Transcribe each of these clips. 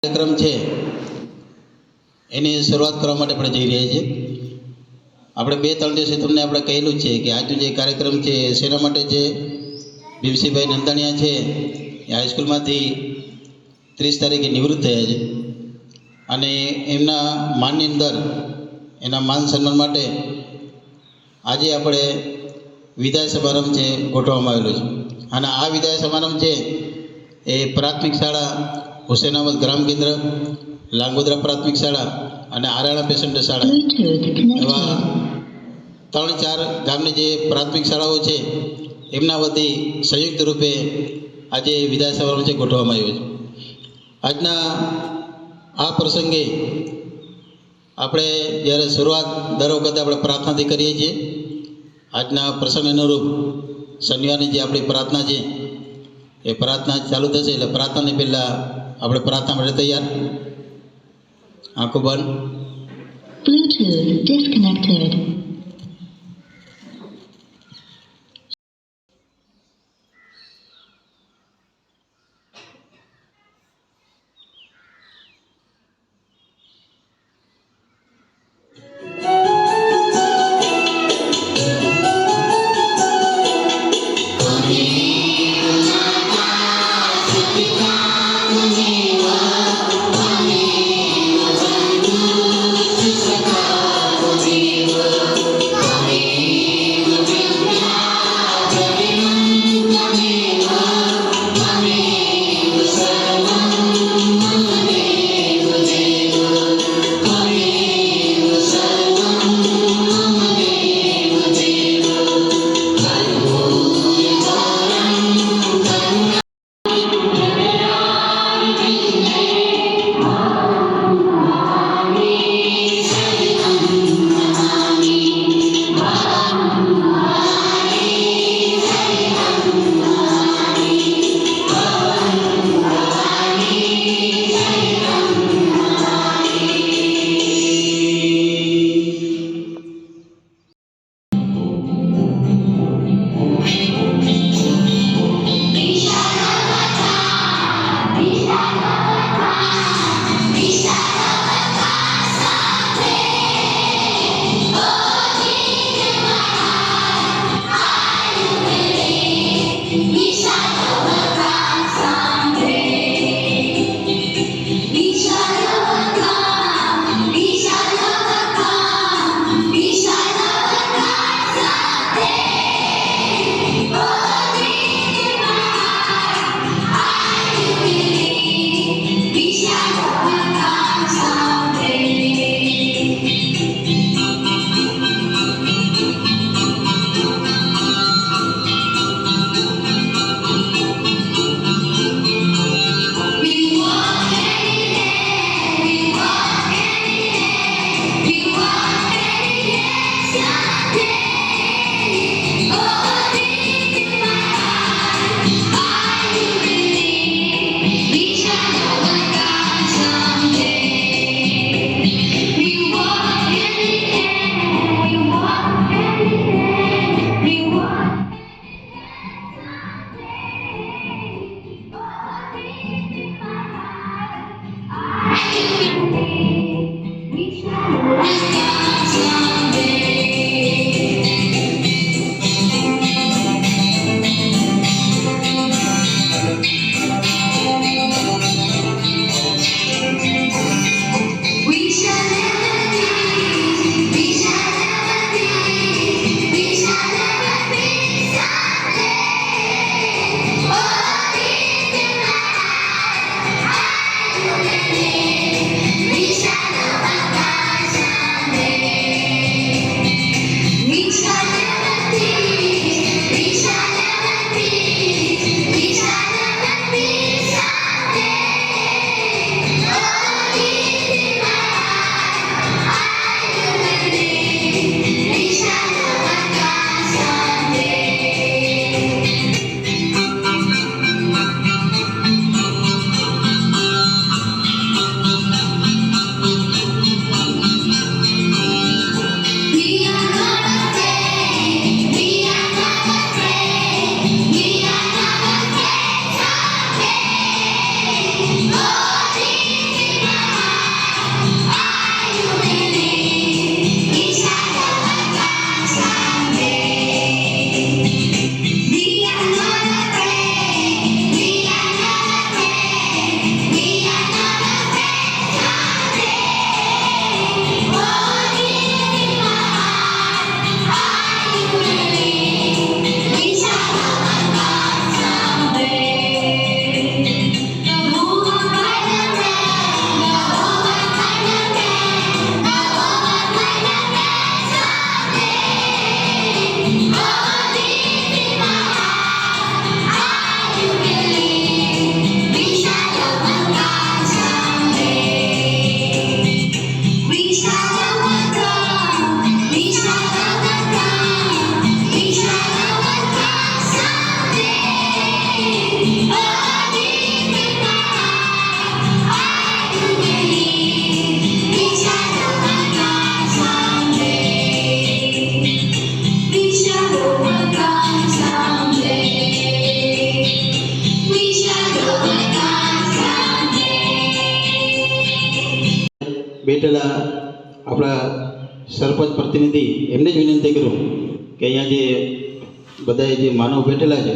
કાર્યક્રમ છે એની શરૂઆત કરવા માટે આપણે જઈ રહ્યા છીએ. આપણે 2-3 દિવસે તમને આપણે કહેલું છે કે આજનો જે કાર્યક્રમ છે શેના માટે છે. ભીમસિંહભાઈ નંદાણીયા છે એ હાઈસ્કૂલમાંથી 30 તારીખે નિવૃત્ત થયા છે અને એમના માનની અંદર એના માન સન્માન માટે આજે આપણે વિદાય સમારંભ છે ગોઠવવામાં આવેલો છે. અને આ વિદાય સમારંભ છે એ પ્રાથમિક શાળા હુસેનાબાદ ગ્રામ કેન્દ્ર, લાંગોદરા પ્રાથમિક શાળા અને આરાણા પેસેન્ટર શાળા એવા 3-4 ગામની જે પ્રાથમિક શાળાઓ છે એમના વતી સંયુક્ત રૂપે આજે વિદાય સમારંભ છે ગોઠવવામાં આવ્યો છે. આજના આ પ્રસંગે આપણે જ્યારે શરૂઆત દર વખતે આપણે પ્રાર્થનાથી કરીએ છીએ. આજના પ્રસંગ અનુરૂપ શનિવારની જે આપણી પ્રાર્થના છે એ પ્રાર્થના ચાલુ થશે એટલે પ્રાર્થનાની પહેલાં આપણે પ્રાર્થના માટે તૈયાર. આંખો બંધ. Bluetooth disconnected. બેઠેલા આપણા સરપંચ પ્રતિનિધિ એમને જ વિનંતી કરું કે અહીંયા જે બધાએ જે માનવ બેઠેલા છે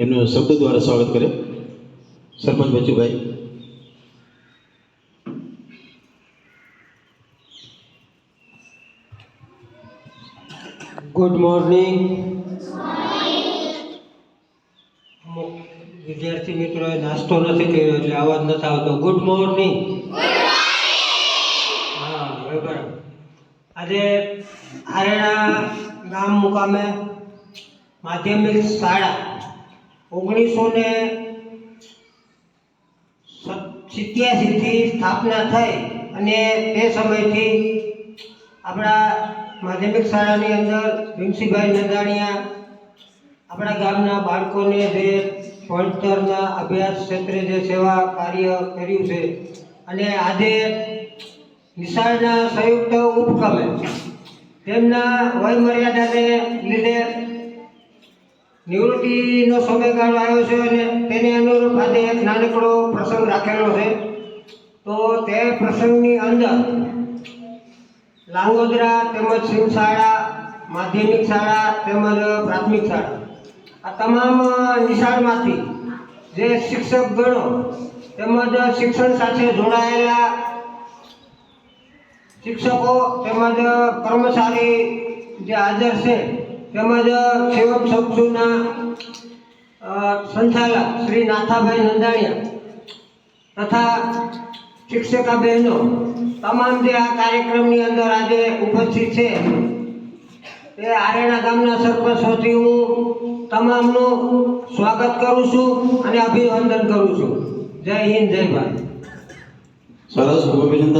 એમનું શબ્દ દ્વારા સ્વાગત કરે. સરપંચ બચુભાઈ. Good morning. અમુક વિદ્યાર્થી મિત્રોએ નાસ્તો નથી કર્યો એટલે અવાજ નથી આવતો. Good morning. હા બરાબર. આજે આરેણા ગામ મુકામે માધ્યમિક શાળા 1987 થી સ્થાપના થઈ અને તે સમયથી આપણા માધ્યમિક શાળાની અંદર ભીમસિંહભાઈ નંદાણીયા આપણા ગામના બાળકોને જે ભણતરના અભ્યાસ ક્ષેત્રે જે સેવા કાર્ય કર્યું છે અને આજે નિશાળના સંયુક્ત ઉપક્રમે તેમના વય મર્યાદાને લીધે નિવૃત્તિનો સમયગાળો આવ્યો છે અને તેને અનુરૂપ આજે એક નાનકડો પ્રસંગ રાખેલો છે. તો તે પ્રસંગની અંદર લાંગોદરા તેમજ સિંહ શાળા, માધ્યમિક શાળા તેમજ પ્રાથમિક શાળા આ તમામ નિશાળમાંથી જે શિક્ષક ગણો તેમજ શિક્ષણ સાથે જોડાયેલા શિક્ષકો તેમજ કર્મચારી જે હાજર છે તેમજ સેવક સંસ્થાના સંચાલક શ્રી નાથાભાઈ નંદાણીયા તથા શિક્ષકા બહેનો તમામ જે આ કાર્યક્રમની અંદર આજે ઉપસ્થિત છે તે આરેણા ગામના સરપંચ વતી હું તમામનું સ્વાગત કરું છું અને અભિનંદન કરું છું. જય હિન્દ, જય ભારત. સરસ, ખૂબ અભિનંદન.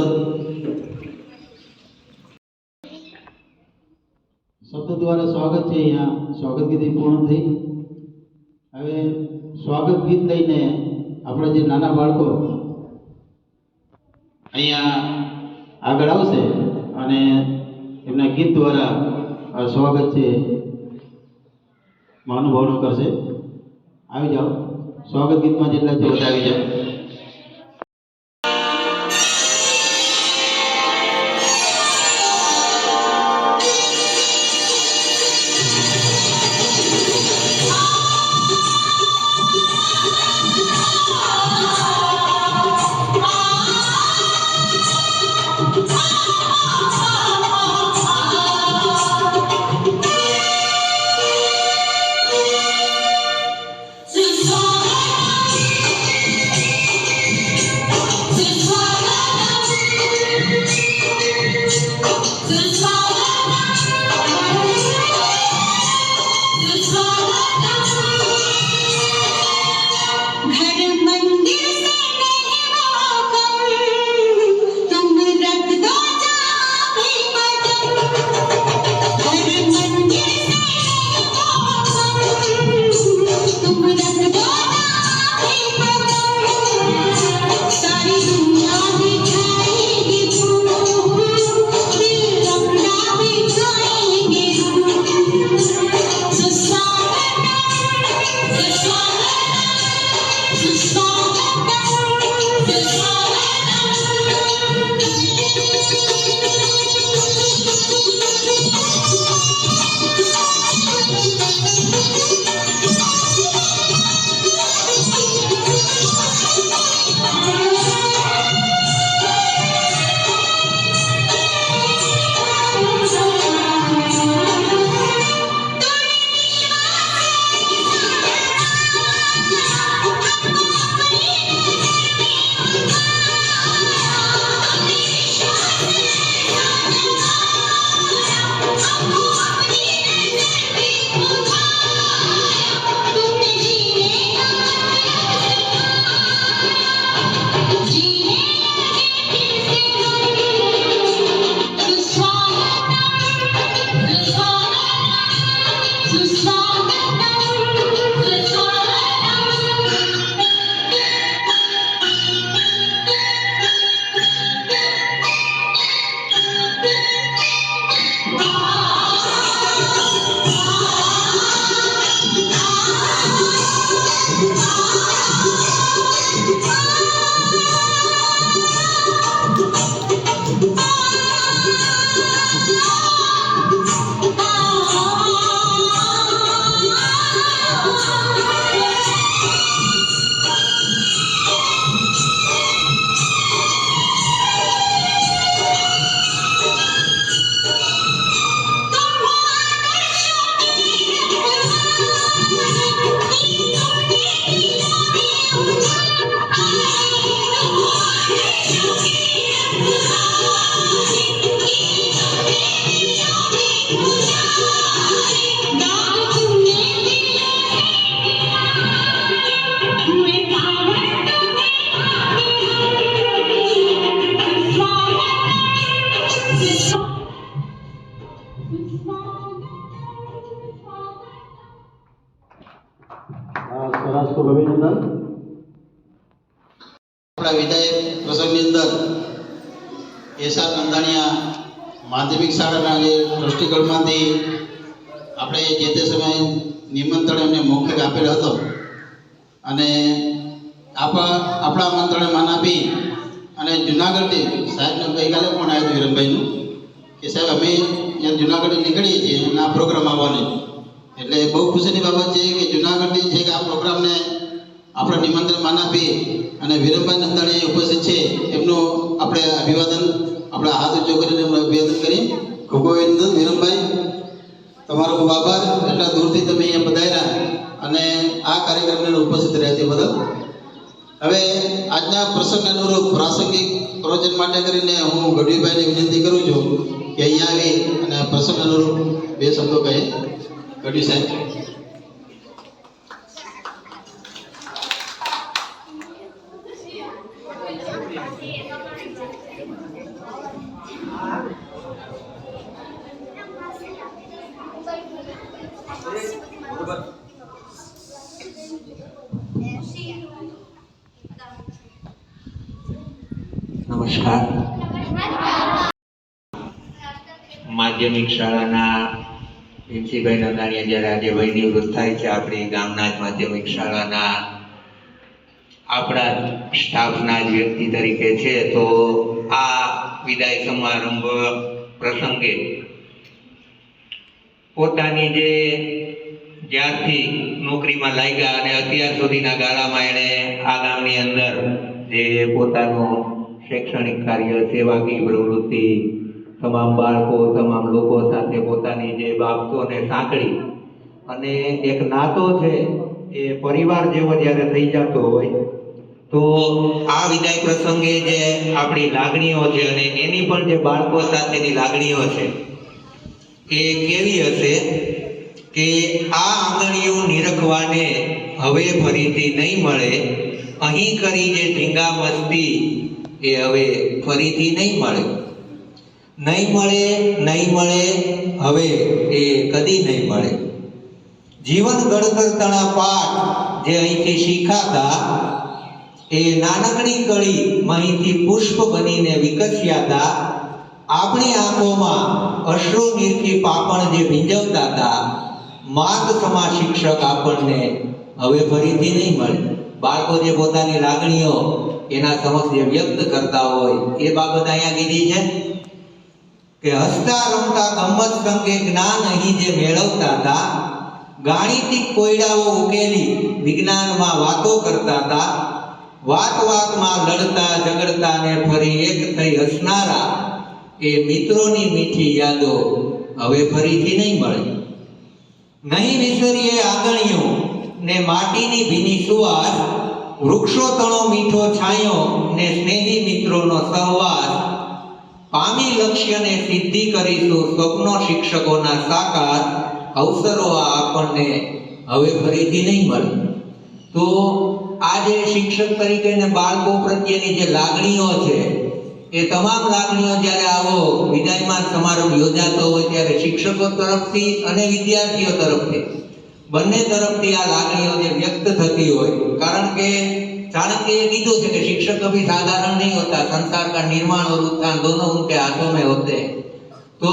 શબ્દ દ્વારા સ્વાગત છે. અહીંયા સ્વાગત ગીત પૂર્ણ થઈ. હવે સ્વાગત ગીત લઈને આપણે જે નાના બાળકો અહીંયા આગળ આવશે અને એમના ગીત દ્વારા સ્વાગત છે મહાનુભાવનો કરશે. આવી જાઓ, સ્વાગત ગીતમાં જેટલા છે બધા આવી જાઓ. To હાર્દિક અભિનંદન. આપણા વિદાય પ્રસંગની અંદર એસઆર નંદાણીયા માધ્યમિક શાળાના જે ટ્રસ્ટીગણમાંથી આપણે જે તે સમયે નિમંત્રણ એમને મૌખિક આપેલો હતો અને આપણા આમંત્રણે માન આપી અને જુનાગઢથી સાહેબને ગઈકાલે પણ આવ્યું હતું વિરમભાઈનું કે સાહેબ અમે ત્યાં જુનાગઢથી નીકળીએ છીએ અને આ પ્રોગ્રામ આવવાની, એટલે બહુ ખુશીની બાબત છે કે જુનાગઢથી છે કે આ પ્રોગ્રામને આપણે નિમંત્રણ માન આપી અને વિરમભાઈ નંદાણી ઉપસ્થિત છે એમનું આપણે અભિવાદન, આપણે હાથ ઊંચો કરીને એમનું અભિવાદન કરીએ. ખૂબ ખૂબ અભિનંદન વિરમભાઈ, તમારો ખૂબ આભાર. એટલા દૂરથી તમે અહીંયા પધાર્યા અને આ કાર્યક્રમને ઉપસ્થિત રહ્યા તે બદલ. હવે આજના પ્રસંગને અનુરૂપ પ્રાસંગિક પ્રવચન માટે કરીને હું ગઢવીભાઈને વિનંતી કરું છું કે અહીંયા આવી અને પ્રસંગ અનુરૂપ બે શબ્દો કહે. ગઢવી સાહેબ. નમસ્કાર. માધ્યમિક શાળાના ભીમસિંહભાઈ નંદાણીયા જ્યારે આજે વય નિવૃત્ત થાય છે, આપણી ગામના જ માધ્યમિક શાળાના આપણા સ્ટાફના જ વ્યક્તિ તરીકે છે, તો આ વિદાય સમારંભ પ્રસંગે પોતાની જે જ્યારથી નોકરીમાં લાગ્યા અને અત્યાર સુધીના ગાળામાં એણે આ ગામની અંદર જે પોતાનું શૈક્ષણિક કાર્ય, સેવાકીય પ્રવૃત્તિ, તમામ બાળકો, તમામ લોકો સાથે પોતાની જે બાબતોને સાંકળી અને એક નાતો છે એ પરિવાર જેવો જ્યારે થઈ જતો હોય તો આ વિદાય પ્રસંગે જે આપણી લાગણીઓ છે અને એની પણ જે બાળકો સાથેની લાગણીઓ છે એ કેવી હશે કે આ આંગણીઓ નિરખવાને હવે ફરીથી નહીં મળે, અહીં કરી જે ઢીંગા મસ્તી એ હવે ફરીથી નહીં મળે, હવે એ કદી નહીં મળે. જીવન ઘડતરના પાઠ જે અહીંથી શીખાતા એ નાનકડી કળી અહીંથી પુષ્પ બનીને વિકસ્યા હતા. આપણી આંખોમાં અશ્રુ નીરખી પાપણ જે ભીંજવતા હતા, માર્ગ સમા શિક્ષક આપણને હવે ફરીથી નહીં મળે. બાળકો જે પોતાની લાગણીઓ એના સમક્ષ જે વ્યક્ત કરતા હોય એ બાબત અહીંયા કીધી છે કે હસતા રમતા ગમ્મત સંગે જ્ઞાન અહીં જે મેળવતા હતા, ગાણિતિક કોયડાઓ ઉકેલી વિજ્ઞાનમાં વાતો કરતા હતા, વાતમાં લડતા ઝઘડતા ને ફરી એક થઈ હસનારા એ મિત્રોની મીઠી યાદો હવે ફરીથી નહીં મળે. નહીં વિસરીએ આંગણીઓ ને માટીની ભીની સુવાસ, વૃક્ષો તણો મીઠો છાંયો ને સ્નેહી મિત્રોનો સહવાસ, પામી લક્ષ્યને સિદ્ધિ કરીશું સ્વપ્નો શિક્ષકોના સાકાર, અવસરો આપણને હવે ફરીથી નહીં મળે. તો આજે શિક્ષક તરીકે ને બાળકો પ્રત્યેની જે લાગણીઓ છે એ તમામ લાગણીઓ જ્યારે આવો વિદાયમાન સમારંભ યોજાતો હોય ત્યારે શિક્ષકો તરફથી અને વિદ્યાર્થીઓ તરફથી બંને તરફથી આ લાગણીઓ જે વ્યક્ત થતી હોય, કારણ કે चाणक्य કીધું છે કે શિક્ષક કભી સાધારણ નહીં હોતા, સંસાર કા નિર્માણ और उत्थान दोनों उनके हाथों में होते हैं. તો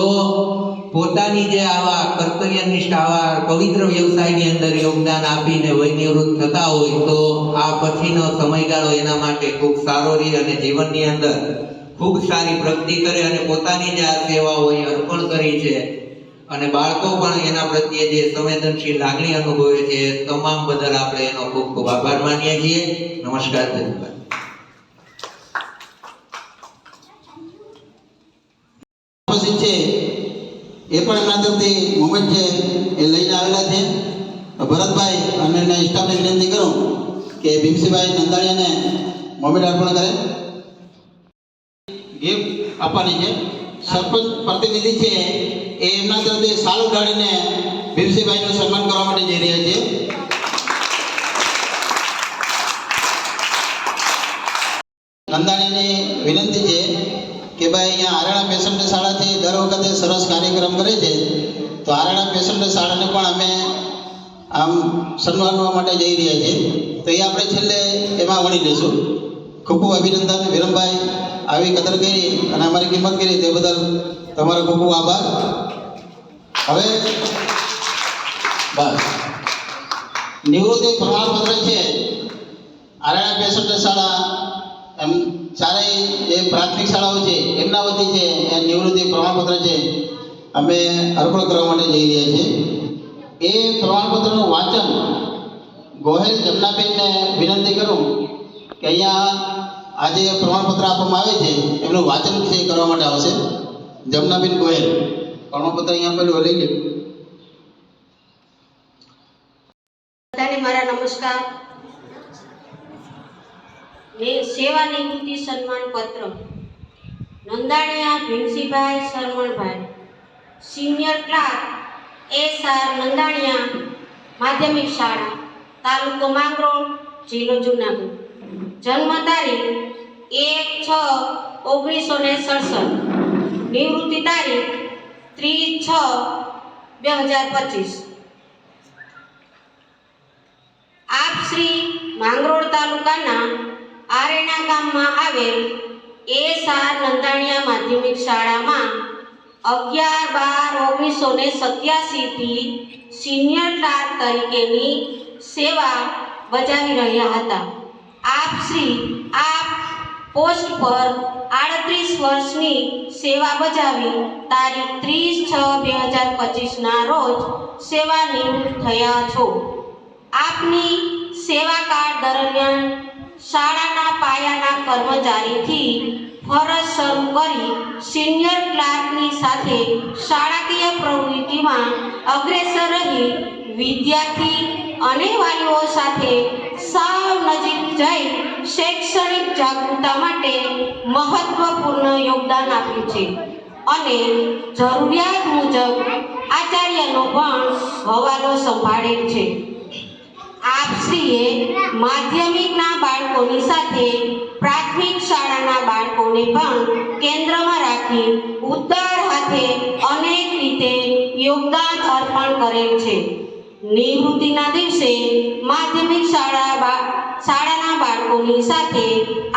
પોતાની જે આવા કર્તવ્યનિષ્ઠ આવા પવિત્ર વ્યવસાયની અંદર યોગદાન આપીને વય નિવૃત્ત થતા હોય તો આ પછીનો સમયગાળો એના માટે ખૂબ સારો રહે અને જીવનની અંદર ખૂબ સારી પ્રગતિ કરે અને પોતાની જે આ સેવાઓ એ અર્પણ કરી છે અને બાળકો પણ એના પ્રત્યે જે સંવેદનશીલ લાગણી અનુભવે છે તમામ બદલ આપણે એનો ખૂબ ખૂબ આભાર માનીએ છીએ. નમસ્કાર. ધન્યવાદ. છે એ પણ એમના તરફથી મોમેન્ટ છે એ લઈને આવેલા છે. ભરતભાઈ અને એના સ્ટાફને વિનંતી કરું કે ભીમસિંહભાઈ નંદાણીયાને મોમેન્ટ અર્પણ કરે. ગિફ્ટ આપવાની છે. સરપંચ પ્રતિનિધિ છે એ એમના તરફથી સાલ ઉઠાડીને ભીમસિંહભાઈનું સન્માન કરવા માટે જઈ રહ્યા છે. નંદાણીની વિનંતી છે કે ભાઈ અહીંયા આરણા પેશન્ટ શાળાથી દર વખતે સરસ કાર્યક્રમ કરે છે, તો આરણા પેશન્ટ શાળાને પણ અમે આમ સન્માનવા માટે જઈ રહ્યા છે. તો એ આપણે છેલ્લે એમાં વણી લઈશું. ખૂબ ખૂબ અભિનંદન વિરમભાઈ, આવી કદર કરી અને અમારી કિંમત કરી તે બદલ તમારો ખૂબ ખૂબ આભાર. હવે બસ નિવૃત્તિ પ્રમાણપત્ર છે આરણા પેસન્ટ શાળા એમ ચારેય જે પ્રાથમિક શાળાઓ છે એમના વતી છે એ નિવૃત્તિ પ્રમાણપત્ર છે અમે અર્પણ કરવા માટે જઈ રહ્યા છીએ. એ પ્રમાણપત્રનું વાંચન ગોહેલ જમનાબેનને વિનંતી કરું કે અહીંયા આજે પ્રમાણપત્ર આપવામાં આવે છે એમનું વાંચન છે કરવા માટે આવશે. જમનાબેન ગોહેલ પ્રમાણપત્ર અહીંયા પેલું લઈ લે. બધાને મારા નમસ્કાર. મેં સેવા નિવૃત્તિ સન્માન પત્ર Nandaniya Bhimsibhai Sharmanbhai, senior clerk SR Nandaniya માધ્યમિક શાળા, તાલુકો માંગરોળ, જિલ્લો જુનાગઢ. જન્મ તારીખ 1/6/1967, નિવૃત્તિ તારીખ 30/6/2025. આપ શ્રી માંગરોળ તાલુકાના આરેણા ગામમાં આવેલ SR નંદાણીયા માધ્યમિક શાળામાં 11/12/1987 થી સિનિયર ક્લાર્ક તરીકેની સેવા બજાવી રહ્યા હતા. આપ પોસ્ટ પર 38 વર્ષની સેવા બજાવી તારીખ 30/6/2025 ના રોજ સેવા નિવૃત્ત થયા છો. આપની સેવાકાળ દરમિયાન શાળાના પાયાના કર્મચારીથી ફરજ શરૂ કરી સિનિયર ક્લાર્કની સાથે શાળાકીય પ્રવૃત્તિમાં અગ્રેસર રહી વિદ્યાર્થી અને વાલીઓ સાથે સાવ નજીક જઈ શૈક્ષણિક જાગૃતતા માટે મહત્વપૂર્ણ યોગદાન આપ્યું છે અને જરૂરિયાત મુજબ આચાર્યનો પણ હવાલો સંભાળેલ છે. આપશ્રીએ માધ્યમિકના બાળકોની સાથે પ્રાથમિક શાળાના બાળકોને પણ કેન્દ્રમાં રાખી ઉદાર હાથે અનેક રીતે યોગદાન અર્પણ કરેલ છે. નિવૃત્તિના દિવસે માધ્યમિક શાળાના બાળકોની સાથે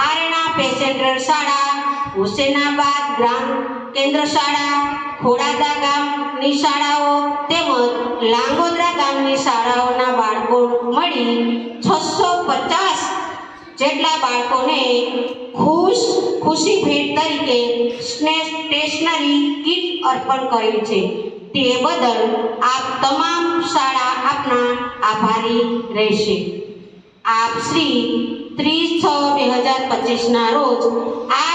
આરણા પેસેન્ટર શાળા, હુસેનાબાદ ગ્રામ કેન્દ્ર શાળા, ખોડાદા ગામની શાળાઓ તેમજ લાંગોદરા ગામની શાળાઓના બાળકો મળી 650 જેટલા બાળકોને ખુશી ભેટ તરીકે સ્ટેશનરી કીટ અર્પણ કરેલ છે. તે બદલ આપ તમામ શાળા આપના આભારી રહેશે. આપ શ્રી 30/6/2025 ના રોજ આ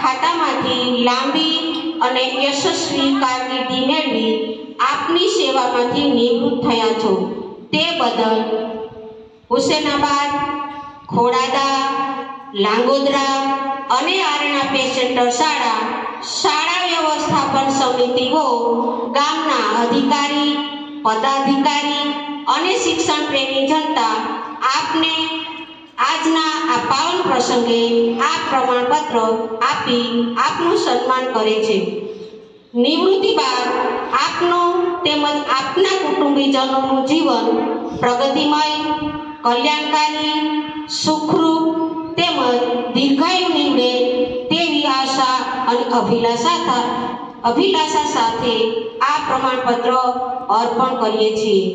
ખાતામાંથી લાંબી અને યશસ્વી કારકિર્દી મેળવી આપની સેવામાંથી નિવૃત્ત થયા છો. તે બદલ હુસેનાબાદ, ખોડાદા, લાંગોદરા અને આરણા પેસેન્ટર શાળા વ્યવસ્થાપન સમિતિઓ, ગામના અધિકારી, પદાધિકારી અને શિક્ષણ પ્રેમી જનતા આપને આજના આ પાવન પ્રસંગે આ પ્રમાણપત્ર આપી આપનું સન્માન કરે છે. નિવૃત્તિ બાદ આપનું તેમજ આપના કુટુંબીજનોનું જીવન પ્રગતિમય, કલ્યાણકારી, સુખરૂપ તેમજ દીર્ઘાયુ નીવડે તેવી આશા અને અભિલાષા સાથે આ પ્રમાણપત્ર અર્પણ કરીએ છીએ.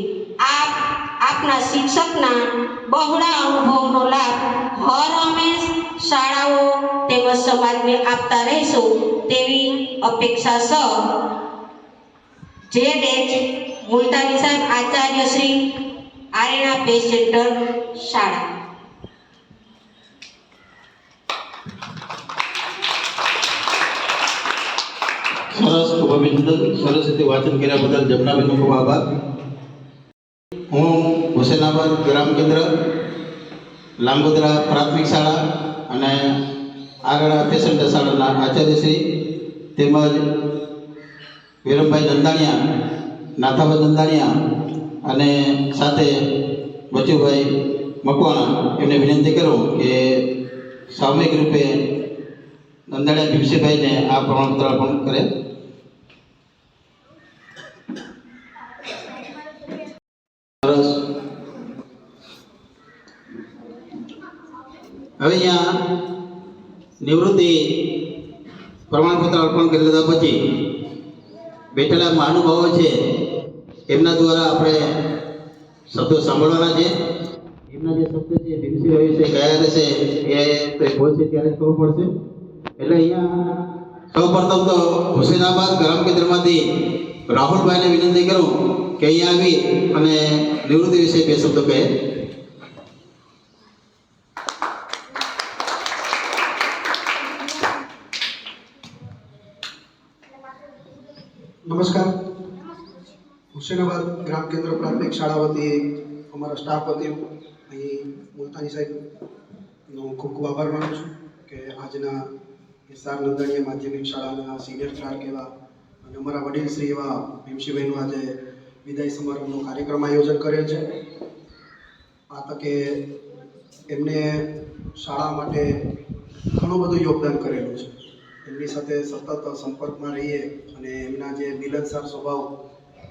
આપના શિક્ષકના બહોળા અનુભવનો લાભ હર હંમેશ શાળાઓ તેમજ સમાજને આપતા રહેશો તેવી અપેક્ષા સહ ZH મુલતાની સાહેબ, આચાર્ય શ્રી, આરેણા પેસેન્ટર શાળા. સરસ, ખૂબ અભિનંદન. સરસ રીતે વાંચન કર્યા બદલ જમનાબેનનો ખૂબ આભાર. હું હુસેનાબાદ ગ્રામ કેન્દ્ર, લાંગોદરા પ્રાથમિક શાળા અને આરણા પેસેન્ટર શાળાના આચાર્યશ્રી તેમજ વિરમભાઈ નંદાણીયા, નાથાભાઈ નંદાણીયા અને સાથે બચુભાઈ મકવાણા એમને વિનંતી કરું કે સામૂહિક રૂપે નંદાણીયા ભીમસીભાઈને આ પ્રમાણપત્ર અર્પણ કરે. સરસ. હવે અહીંયા નિવૃત્તિ પ્રમાણપત્ર અર્પણ કરી લીધા પછી બેઠેલા મહાનુભાવો છે એમના દ્વારા આપણે શબ્દો સાંભળવાના છે. એમના જે શબ્દ છે ભીમસિંહભાઈ વિશે કયા રહેશે એ બોલશે ત્યારે જ ખબર પડશે. એટલે અહીંયા સૌપ્રથમ તો હુસેનાબાદ ગ્રામ કેન્દ્રમાંથી રાહુલભાઈને વિનંતી કરું કે અહીંયા આવી અને નિવૃત્તિ વિશે બે શબ્દો કહે. નમસ્કાર. હુસેનાબાદ ગ્રામ કેન્દ્ર પ્રાથમિક શાળા વતી અમારા સ્ટાફ વતી અહીં મુલતાની સાહેબનો ખૂબ ખૂબ આભાર માનું છું કે આજના એસઆર નંદાણીયા માધ્યમિક શાળાના સિનિયર ક્લાર્ક એવા અને અમારા વડીલશ્રી એવા ભીમસિંહભાઈનું આજે વિદાય સમારંભનો કાર્યક્રમ આયોજન કરેલ છે. આ તકે એમને શાળા માટે ઘણું બધું યોગદાન કરેલું છે. એમની સાથે સતત સંપર્કમાં રહીએ અને એમના જે મિલનસાર સ્વભાવ,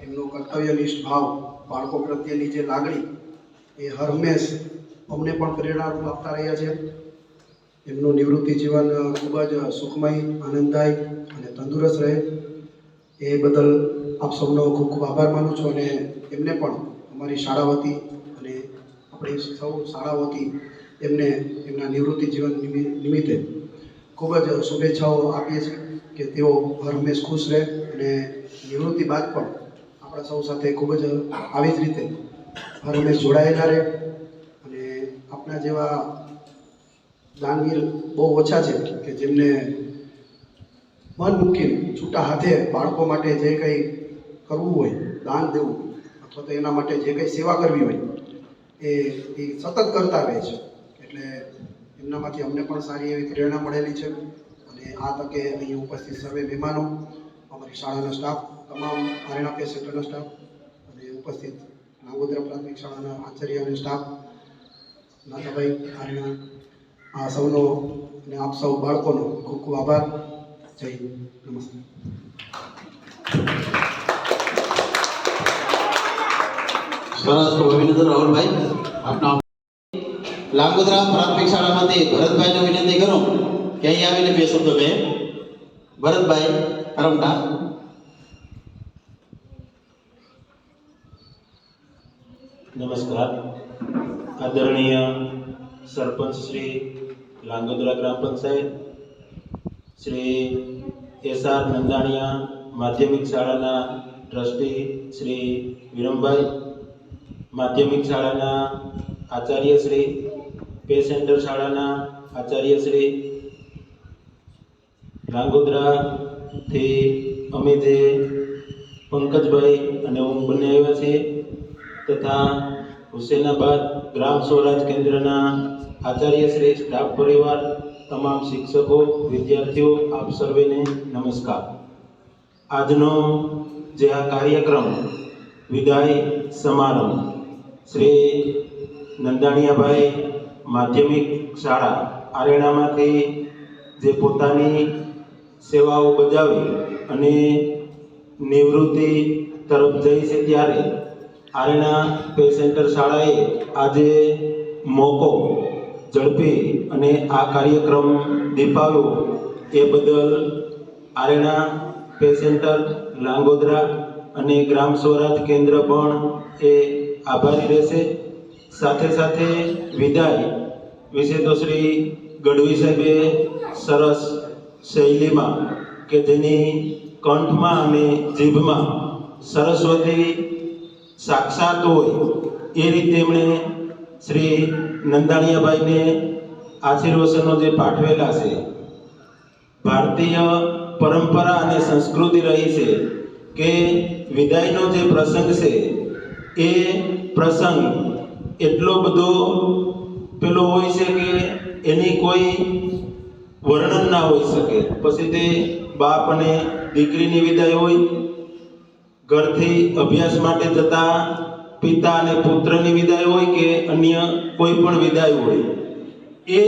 એમનો કર્તવ્યનિષ્ઠ ભાવ, બાળકો પ્રત્યેની જે લાગણી એ હર હંમેશ અમને પણ પ્રેરણારૂપ આપતા રહ્યા છે. એમનું નિવૃત્તિ જીવન ખૂબ જ સુખમય, આનંદદાયક અને તંદુરસ્ત રહે એ બદલ આપ સૌનો ખૂબ ખૂબ આભાર માનું છું અને એમને પણ અમારી શાળા વતી અને આપણી સૌ શાળા વતી એમને એમના નિવૃત્તિ જીવન નિમિત્તે ખૂબ જ શુભેચ્છાઓ આપીએ છીએ કે તેઓ હર હંમેશ ખુશ રહે અને નિવૃત્તિ બાદ પણ આપણા સૌ સાથે ખૂબ જ આવી જ રીતે હર હંમેશ જોડાયેલા રહે. અને આપણા જેવા દાનવીર બહુ ઓછા છે કે જેમને મન મૂકીને છૂટા હાથે બાળકો માટે જે કંઈ કરવું હોય, દાન દેવું અથવા તો એના માટે જે કંઈ સેવા કરવી હોય એ સતત કરતા રહે છે. એટલે એમનામાંથી અમને પણ સારી એવી પ્રેરણા મળેલી છે. અને આ તકે અહીં ઉપસ્થિત સર્વે મહેમાનો, અમારી શાળાના સ્ટાફ, તમામ આરેણા પે સેક્ટરના સ્ટાફ અને ઉપસ્થિત નાગોદરા પ્રાથમિક શાળાના આચાર્ય અને સ્ટાફ, નાથાભાઈ આરેણા, આ સૌનો અને આપ સૌ બાળકોનો ખૂબ ખૂબ આભાર. જય હિન્દ. નમસ્તે. સરસ, તો અભિનંદન રાહુલભાઈ આપના. લાંગોદરા પ્રાથમિક શાળામાંથી ભરતભાઈને વિનંતી કરું કે અહીં આવીને બે શબ્દો કહે. ભરતભાઈ કરમટા. નમસ્કાર. આદરણીય સરપંચ શ્રી લાંગોદરા ગ્રામ પંચાયત, શ્રી એસઆર નંદાણીયા માધ્યમિક શાળાના ટ્રસ્ટી શ્રી વિરમભાઈ, માધ્યમિક શાળાના આચાર્ય શ્રી, પે સેન્ટર શાળાના આચાર્ય શ્રી, લાંગોદરાથી અમે જે પંકજભાઈ અને હું બંને આવ્યા છીએ, તથા હુસેનાબાદ ગ્રામ સ્વરાજ કેન્દ્રના આચાર્ય શ્રી, સ્ટાફ પરિવાર, તમામ શિક્ષકો, વિદ્યાર્થીઓ, આપ સર્વેને નમસ્કાર. આજનો જે આ કાર્યક્રમ વિદાય સમારંભ શ્રી નંદાણીયાભાઈ માધ્યમિક શાળા આરેણામાંથી જે પોતાની સેવાઓ બજાવી અને નિવૃત્તિ તરફ જાય છે, ત્યારે આરેણા પે સેન્ટર શાળાએ આજે મોકો ઝડપી અને આ કાર્યક્રમ દીપાવ્યો એ બદલ આરેણા પે સેન્ટર, લાંગોદરા અને ગ્રામ સ્વરાજ કેન્દ્ર પણ એ આભારી રહેશે. સાથે સાથે વિદાય વિશે તો શ્રી ગઢવી સાહેબે સરસ શૈલીમાં કે જેની કંઠમાં અને જીભમાં સરસ્વતી સાક્ષાત હોય એ રીતે એમણે શ્રી નંદાણીયાભાઈને આશીર્વચનો જે પાઠવેલા છે. ભારતીય પરંપરા અને સંસ્કૃતિ રહી છે કે વિદાયનો જે પ્રસંગ છે એ પ્રસંગ એટલો બધો પેલો હોય છે કે એની કોઈ વર્ણન ના હોઈ શકે. પછી તે બાપ અને દીકરીની વિદાય હોય, ઘરથી અભ્યાસ માટે જતા પિતા અને પુત્રની વિદાય હોય કે અન્ય કોઈ પણ વિદાય હોય, એ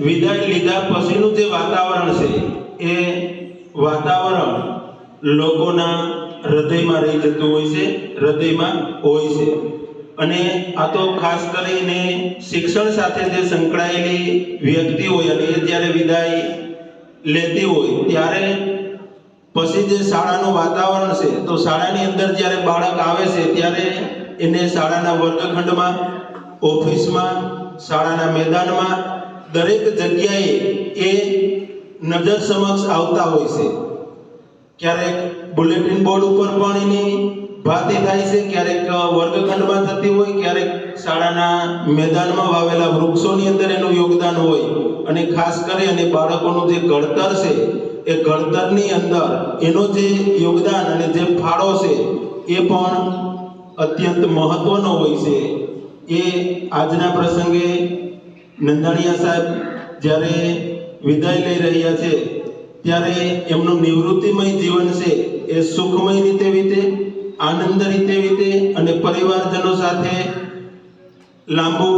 વિદાય લીધા પછીનું જે વાતાવરણ છે એ વાતાવરણ લોકોના હૃદયમાં રહી જતું હોય છે, હૃદયમાં હોય છે. અને આ તો ખાસ કરીને શિક્ષણ સાથે જે સંકળાયેલી વ્યક્તિ હોય અને એ જ્યારે વિદાય લેતી હોય ત્યારે પછી જે શાળાનું વાતાવરણ છે તો શાળાની અંદર જ્યારે બાળક આવે છે ત્યારે એને શાળાના વર્ગખંડમાં, ઓફિસમાં, શાળાના મેદાનમાં દરેક જગ્યાએ એ નજર સમક્ષ આવતા હોય છે. ક્યારેક બુલેટિન બોર્ડ ઉપર પણ એની ભાતી થાય છે, ક્યારેક વર્ગખંડમાં થતી હોય, ક્યારેક શાળાના મેદાનમાં વાવેલા વૃક્ષોની અંદર એનું યોગદાન હોય. અને ખાસ કરી અને બાળકોનું જે ઘડતર છે એ ઘડતરની અંદર એનો જે યોગદાન અને જે ફાળો છે એ પણ અત્યંત મહત્વનો હોય છે. એ આજના પ્રસંગે નંદાણીયા સાહેબ જ્યારે વિદાય લઈ રહ્યા છે ત્યારે એમનું નિવૃત્તિમય જીવન છે એ સુખમય રીતે વીતે, આનંદ રીતે વીતે અને પરિવારજનો સાથે લાંબુ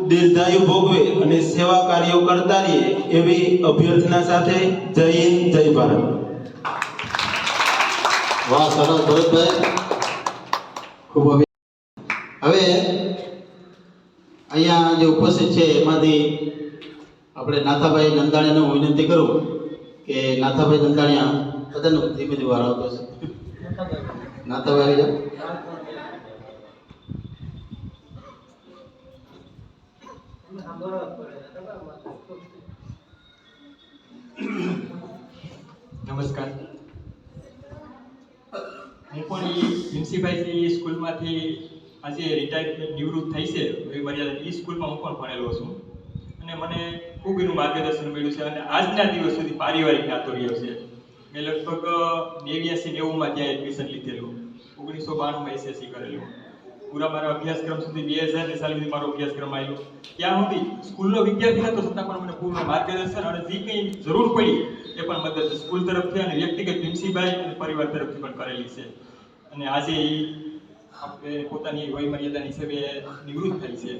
દીર્ઘાયુ ભોગવે અને સેવા કાર્યો કરતા રહીએ એવી અભ્યર્થના સાથે જય હિન્દ, જય ભારત. વાહ, સરસ ભરતભાઈ, ખૂબ હવે અહીંયા જે ઉપસ્થિત છે એમાંથી આપણે નાથાભાઈ નંદાણીયાને હું વિનંતી કરું કે નાથાભાઈ નંદાણીયા બધાનો ધીમે ધીમે વાર આવતો છે. નાથાભાઈ આવી જાઓ. નમસ્કાર. હું પણ પ્રિન્સિપાલથી સ્કૂલમાંથી આજે રિટાયર નિવૃત્ત થઈ છે એ મર્યાદા એ સ્કૂલમાં હું પણ ભણેલો છું અને મને ખૂબ એનું માર્ગદર્શન મળ્યું છે અને આજના દિવસ સુધી પારિવારિક નાતો રહ્યો છે. મેં લગભગ 89-90માં ત્યાં એડમિશન લીધેલું, 1992માં એસએસસી કરેલું, પૂરા મારા અભ્યાસક્રમ સુધી 2000ની સાલ સુધી મારો અભ્યાસક્રમ આવ્યો. ત્યાં સુધી સ્કૂલનો વિદ્યાર્થી હતો છતાં પણ મને પૂર્ણ માર્ગદર્શન અને જે કંઈ જરૂર પડી એ પણ મદદ સ્કૂલ તરફથી અને વ્યક્તિગત પ્રિન્સિપાલ અને પરિવાર તરફથી પણ કરેલી છે. અને આજે એ આપણે પોતાની વય મર્યાદાની હિસાબે નિવૃત્ત થઈ છે.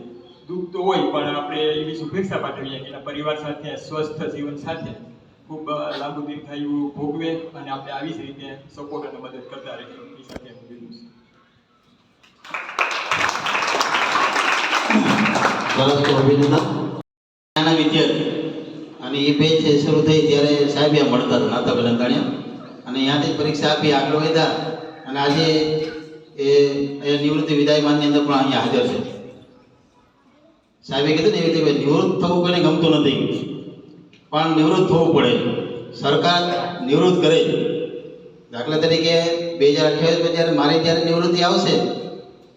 દુઃખ તો હોય પણ આપણે એવી શુભેચ્છા પાઠવીએ કે એના પરિવાર સાથે સ્વસ્થ જીવન સાથે ખૂબ લાંબુ દીર્ઘાયુ ભોગવે અને આપણે આવી જ રીતે સપોર્ટ અને મદદ કરતા રહીએ એ સાથે હું કીધું છે. સરસ, તો અભિનંદન. નાના વિદ્યાર્થી અને એ બેચ શરૂ થઈ ત્યારે સાહેબ અહીંયા મળતા હતા નાથાભાઈ નંદાણીયા અને ત્યાંથી પરીક્ષા આપી આગળ વધ્યા અને આજે એ નિવૃત્તિ વિદાયમાનની અંદર પણ અહીંયા હાજર છે. સાહેબે કીધું ને એવી રીતે નિવૃત્ત થવું કોઈને ગમતું નથી પણ નિવૃત્ત થવું પડે. સરકાર નિવૃત્ત કરે. દાખલા તરીકે 2028માં જ્યારે મારી જ્યારે નિવૃત્તિ આવશે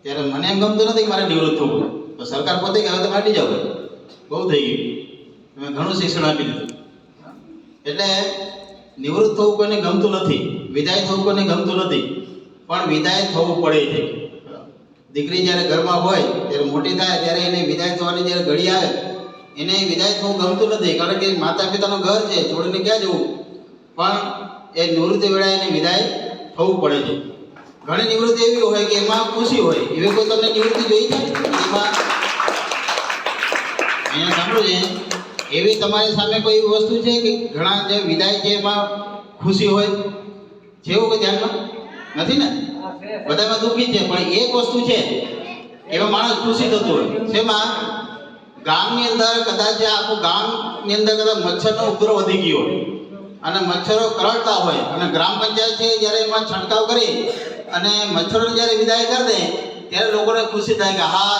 ત્યારે મને એમ ગમતું નથી કે મારે નિવૃત્ત થવું, તો સરકાર પોતે કે હવે તમે હટી જાઓ, બહુ થઈ ગયું, તમે ઘણું શિક્ષણ આપી દીધું. એટલે નિવૃત્ત થવું કોઈને ગમતું નથી, વિદાય થવું કોઈને ગમતું નથી પણ વિદાય થવું પડે છે. દીકરી જ્યારે ઘરમાં હોય ત્યારે મોટી થાય ત્યારે એને વિદાય થવાની જ્યારે ઘડી આવે એને વિદાય થવું ગમતું નથી, કારણ કે માતા પિતાનું ઘર છે, છોડીને ક્યાં જવું, પણ એ નિવૃત્તિ વેળાએ એને વિદાય થવું પડે છે. ઘણી નિવૃત્તિ એવી હોય કે એમાં ખુશી હોય. એવી કોઈ તમને નિવૃત્તિ જોઈ છે એમાં અહીંયા સાંભળો છે એવી તમારી સામે કોઈ એવી વસ્તુ છે કે ઘણા જે વિદાય છે એમાં ખુશી હોય છે? એવું કોઈ ધ્યાનમાં નથી ને? બધામાં દુઃખી છે પણ એક વસ્તુ છે એમાં માણસ ખુશી થતું હોય. શેમાં? ગામની અંદર કદાચ આખું ગામની અંદર કદાચ મચ્છરનો ઉપદ્રવ વધી ગયો અને મચ્છરો કરડતા હોય અને ગ્રામ પંચાયત છે જ્યારે એમાં છંટકાવ કરી અને મચ્છરોને જ્યારે વિદાય કરી દે ત્યારે લોકોને ખુશી થાય કે હા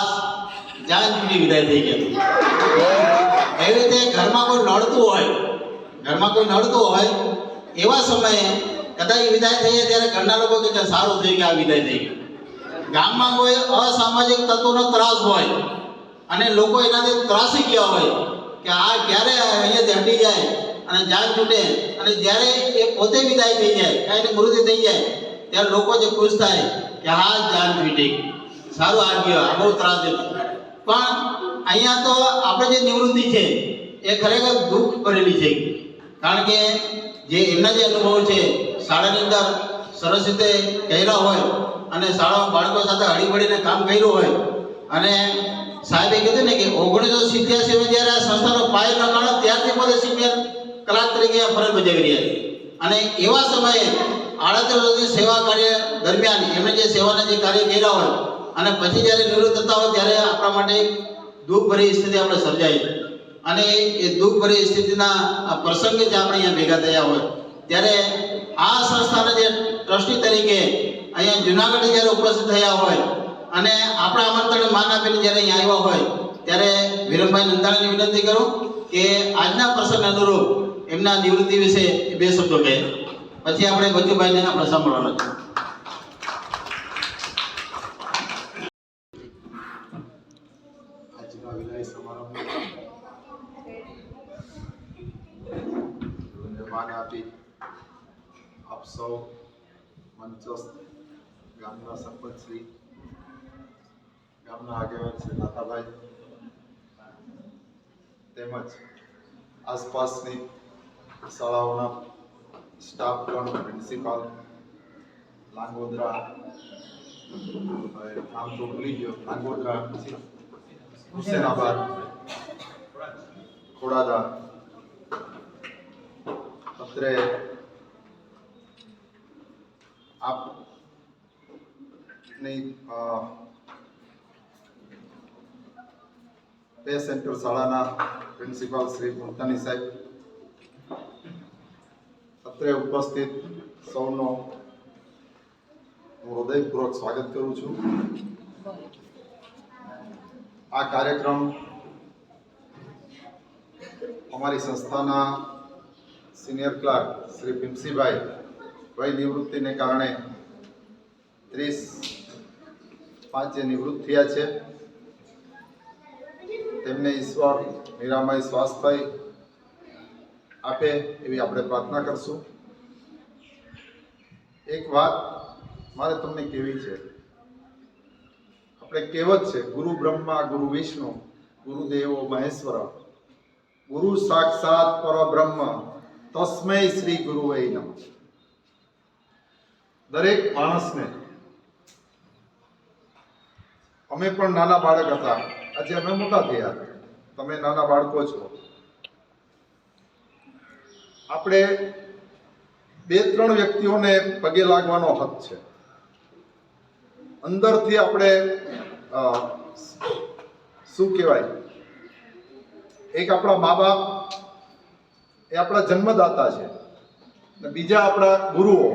જાન છૂટી વિદાય થઈ ગયા. એવી રીતે ઘરમાં કોઈ નડતું હોય એવા સમયે કદાચ વિદાય થઈ જાય ત્યારે ઘરના લોકો કે સારું થઈ ગયા, આ વિદાય થઈ ગયું. ગામમાં કોઈ અસામાજિક તત્વોનો ત્રાસ હોય અને લોકો એનાથી ત્રાસી ગયા હોય કે આ ક્યારે અહીંયાથી હટી જાય અને જાન છૂટે અને જ્યારે એ પોતે વિદાય થઈ જાય, કાંઈ મૃત્યુ થઈ જાય ત્યારે લોકો જે ખુશ થાય કે હા જાન છૂટી, સારું આ ગયો, આ બહુ ત્રાસ હતો. પણ અહીંયા તો આપણે જે નિવૃત્તિ છે એ ખરેખર દુઃખ ભરેલી છે, કારણ કે જે એમના જે અનુભવ છે શાળાની અંદર સરસ રીતે કર્યા હોય અને શાળામાં બાળકો સાથે હળીમળીને કામ કર્યું હોય અને સાહેબે કીધું ને કે 1987માં જ્યારે આ સંસ્થાનો પાયો નખાણો ત્યારથી પોતે સિનિયર કલાક તરીકે ફરજ બજાવી રહ્યા છે અને એવા સમયે 38 વર્ષની સેવા કાર્ય દરમિયાન એમણે જે સેવાના જે કાર્ય કર્યા હોય અને પછી જ્યારે નિવૃત્ત થતા હોય ત્યારે આપણા માટે દુઃખભરી સ્થિતિ આપણે સર્જાય અને એ દુઃખભરી સ્થિતિના પ્રસંગે જ આપણે અહીંયા ભેગા થયા હોય ત્યારે આ સંસ્થાના જે ટ્રસ્ટી તરીકે અહીંયા જુનાગઢ જ્યારે ઉપસ્થિત થયા હોય અને આપણા આમંત્રણ માન આપીને જ્યારે અહીંયા આવ્યા હોય ત્યારે વિરમભાઈ નંદાણીને વિનંતી કરું કે આજના પ્રસંગ અનુરૂપ એમના નિવૃત્તિ વિશે બે શબ્દો કહે, પછી આપણે બચુભાઈને આપણે સાંભળવાના છે. આજના વિદાય સમારંભને માન આપી આપ સૌ મંચસ્થ ગામના સરપંચ શ્રી, ગામના આગેવાન શ્રી નાથાભાઈ તેમજ આસપાસની શાળાઓના સ્ટાફ પણ, પ્રિન્સિપાલ, લાંગોદરા, નામ તો ભૂલી ગયો, લાંગોદરા, હુસેનાબાદ, ખોડાદા, અત્રે આપની પે સેન્ટર શાળાના પ્રિન્સિપાલ શ્રી મુલતાની સાહેબ, અત્રે ઉપસ્થિત સૌનો હું હૃદયપૂર્વક સ્વાગત કરું છું. આ કાર્યક્રમ અમારી સંસ્થાના સિનિયર ક્લાર્ક શ્રી ભીમસિંહભાઈ વય નિવૃત્તિને કારણે 30/5 જે નિવૃત્ત થયા છે તેમને ઈશ્વર નિરામય સ્વાસ્થ્ય આપે એવી આપણે પ્રાર્થના કરશું. એક વાત મારે તમને કહેવી છે. આપણે કહેવત છે, ગુરુ બ્રહ્મા ગુરુ વિષ્ણુ ગુરુદેવો મહેશ્વર, ગુરુ સાક્ષાત પરબ્રહ્મ તસ્મૈ શ્રી ગુરુવે નમઃ. દરેક માણસને, અમે પણ નાના બાળક હતા, આજે અમે મોટા થયા, તમે નાના બાળકો છો. આપણે 2-3 વ્યક્તિઓને પગે લાગવાનો હક છે. અંદરથી આપણે શું કહેવાય, એક આપણા મા બાપ એ આપણા જન્મદાતા છે, અને બીજા આપણા ગુરુઓ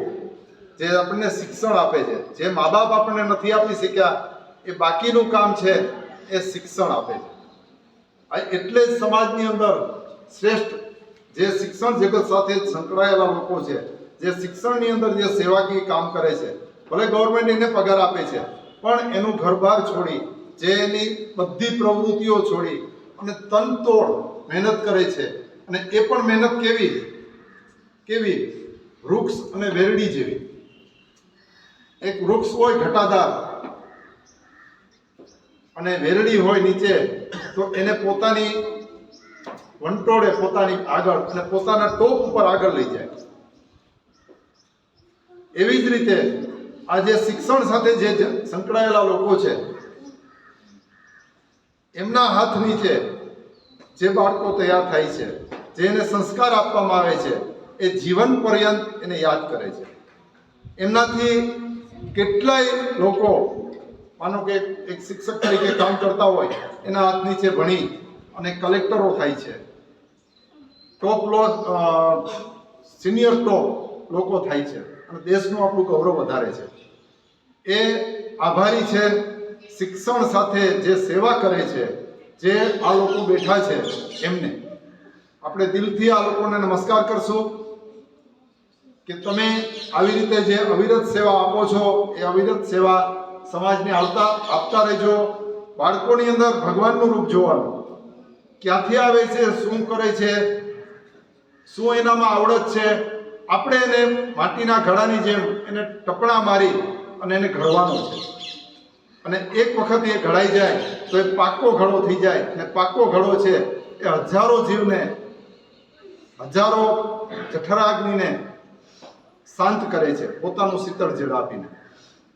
જે આપણને શિક્ષણ આપે છે. જે મા બાપ આપણને નથી આપી શક્યા એ બાકીનું કામ છે એ શિક્ષણ આપે છે. એટલે જ સમાજની અંદર શ્રેષ્ઠ જે શિક્ષણ જગત સાથે સંકળાયેલા લોકો છે, જે શિક્ષણની અંદર જે સેવાકીય કામ કરે છે, ભલે ગવર્મેન્ટ એને પગાર આપે છે, પણ એનું ઘરબાર છોડી, જે એની બધી પ્રવૃત્તિઓ છોડી અને તનતોડ મહેનત કરે છે, અને એ પણ મહેનત કેવી વૃક્ષ અને વેરડી જેવી. એક વૃક્ષ હોય ઘટાદાર અને વેરડી હોય નીચે, તો એને પોતાની વંટોળે, પોતાની આગળ અને પોતાના ટોપ ઉપર આગળ લઈ જાય. એવી જ રીતે આ જે શિક્ષણ સાથે જે સંકળાયેલા લોકો છે, એમના હાથ નીચે જે બાળકો તૈયાર થાય છે, જેને સંસ્કાર આપવામાં આવે છે, એ જીવન પર્યંત એને યાદ કરે છે. એમનાથી કેટલાય લોકો, માનો કે એક શિક્ષક તરીકે કામ કરતા હોય, એના હાથ નીચે ભણી અને કલેક્ટરો થાય છે, સિનિયર ટોપ લોકો થાય છે, અને દેશનું આપણું ગૌરવ વધારે છે. એ આભારી છે. શિક્ષણ સાથે જે સેવા કરે છે, જે આ લોકો બેઠા છે, એમને આપણે દિલથી આ લોકોને નમસ્કાર કરશું કે તમે આવી રીતે જે અવિરત સેવા આપો છો, એ અવિરત સેવા સમાજને આપતા રહેજો. બાળકોની અંદર ભગવાનનું રૂપ જોવાનું, ક્યાંથી આવે છે, શું કરે છે, શું એનામાં આવડત છે. આપણે એને માટીના ઘડાની જેમ એને ટપણા મારી અને એને ઘડવાનો છે. અને એક વખત એ ઘડાઈ જાય તો એ પાકો ઘડો થઈ જાય. અને પાકો ઘડો છે એ હજારો જીવને, હજારો જઠરાગ્નિને શાંત કરે છે, પોતાનું શીતળ જળ આપીને.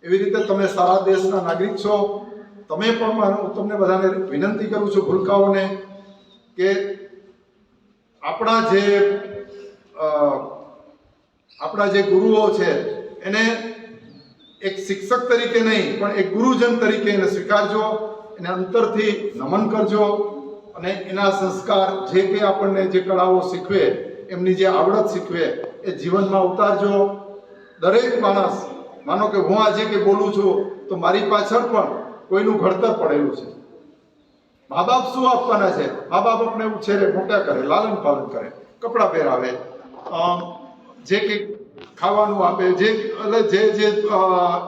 એવી રીતે તમે સારા દેશના નાગરિક છો. તમે પણ, હું તમને બધાને વિનંતી કરું છું, ભૂલકાઓને, કે આપણા જે ગુરુઓ છે એને એક શિક્ષક તરીકે નહીં પણ એક ગુરુજન તરીકે એને સ્વીકારજો, એને અંતરથી નમન કરજો અને એના સંસ્કાર જે કંઈ આપણને જે કળાઓ શીખવે, એમની જે આવડત શીખવે એ જીવનમાં ઉતારજો. દરેક માણસ, માનો કે હું આજે કે બોલું છું તો મારી પાછળ પણ કોઈનું ઘડતર પડેલું છે. મા બાપ શું આપવાના છે? મા બાપ આપણે ઉછેરે, મોટા કરે, લાલન પાલન કરે, કપડાં પહેરાવે, જે કંઈક ખાવાનું આપે, જે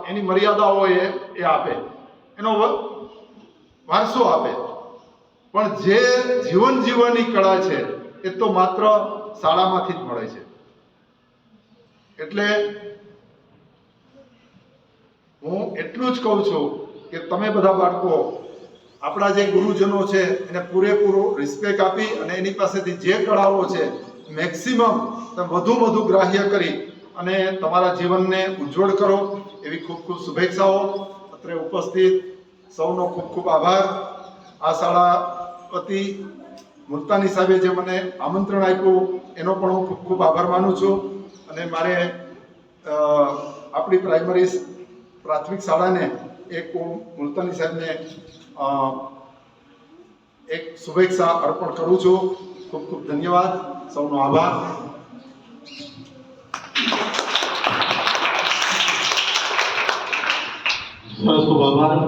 એની મર્યાદા હોય એ આપે, એનો વારસો આપે. પણ જે જીવન જીવવાની કળા છે એ તો માત્ર શાળામાંથી જ મળે છે. એટલે હું એટલું જ કહું છું કે તમે બધા બાળકો આપણા જે ગુરુજનો છે એને પૂરેપૂરો રિસ્પેક્ટ આપી અને એની પાસેથી જે કળાઓ છે મેક્સિમમ તમે વધુ ગ્રાહ્ય કરી અને તમારા જીવનને ઉજ્જવળ કરો એવી ખૂબ ખૂબ શુભેચ્છાઓ. અત્રે ઉપસ્થિત સૌનો ખૂબ ખૂબ આભાર. આ શાળા વતી મુલતાની સાહેબે જે મને આમંત્રણ આપ્યું એનો પણ હું ખૂબ ખૂબ આભાર માનું છું. અને મારે આપણી પ્રાથમિક શાળાને એક મુલતાની સાહેબને એક શુભેચ્છા અર્પણ કરું છું. ખૂબ ખૂબ ધન્યવાદ. સૌનો આભાર. ખૂબ આભાર.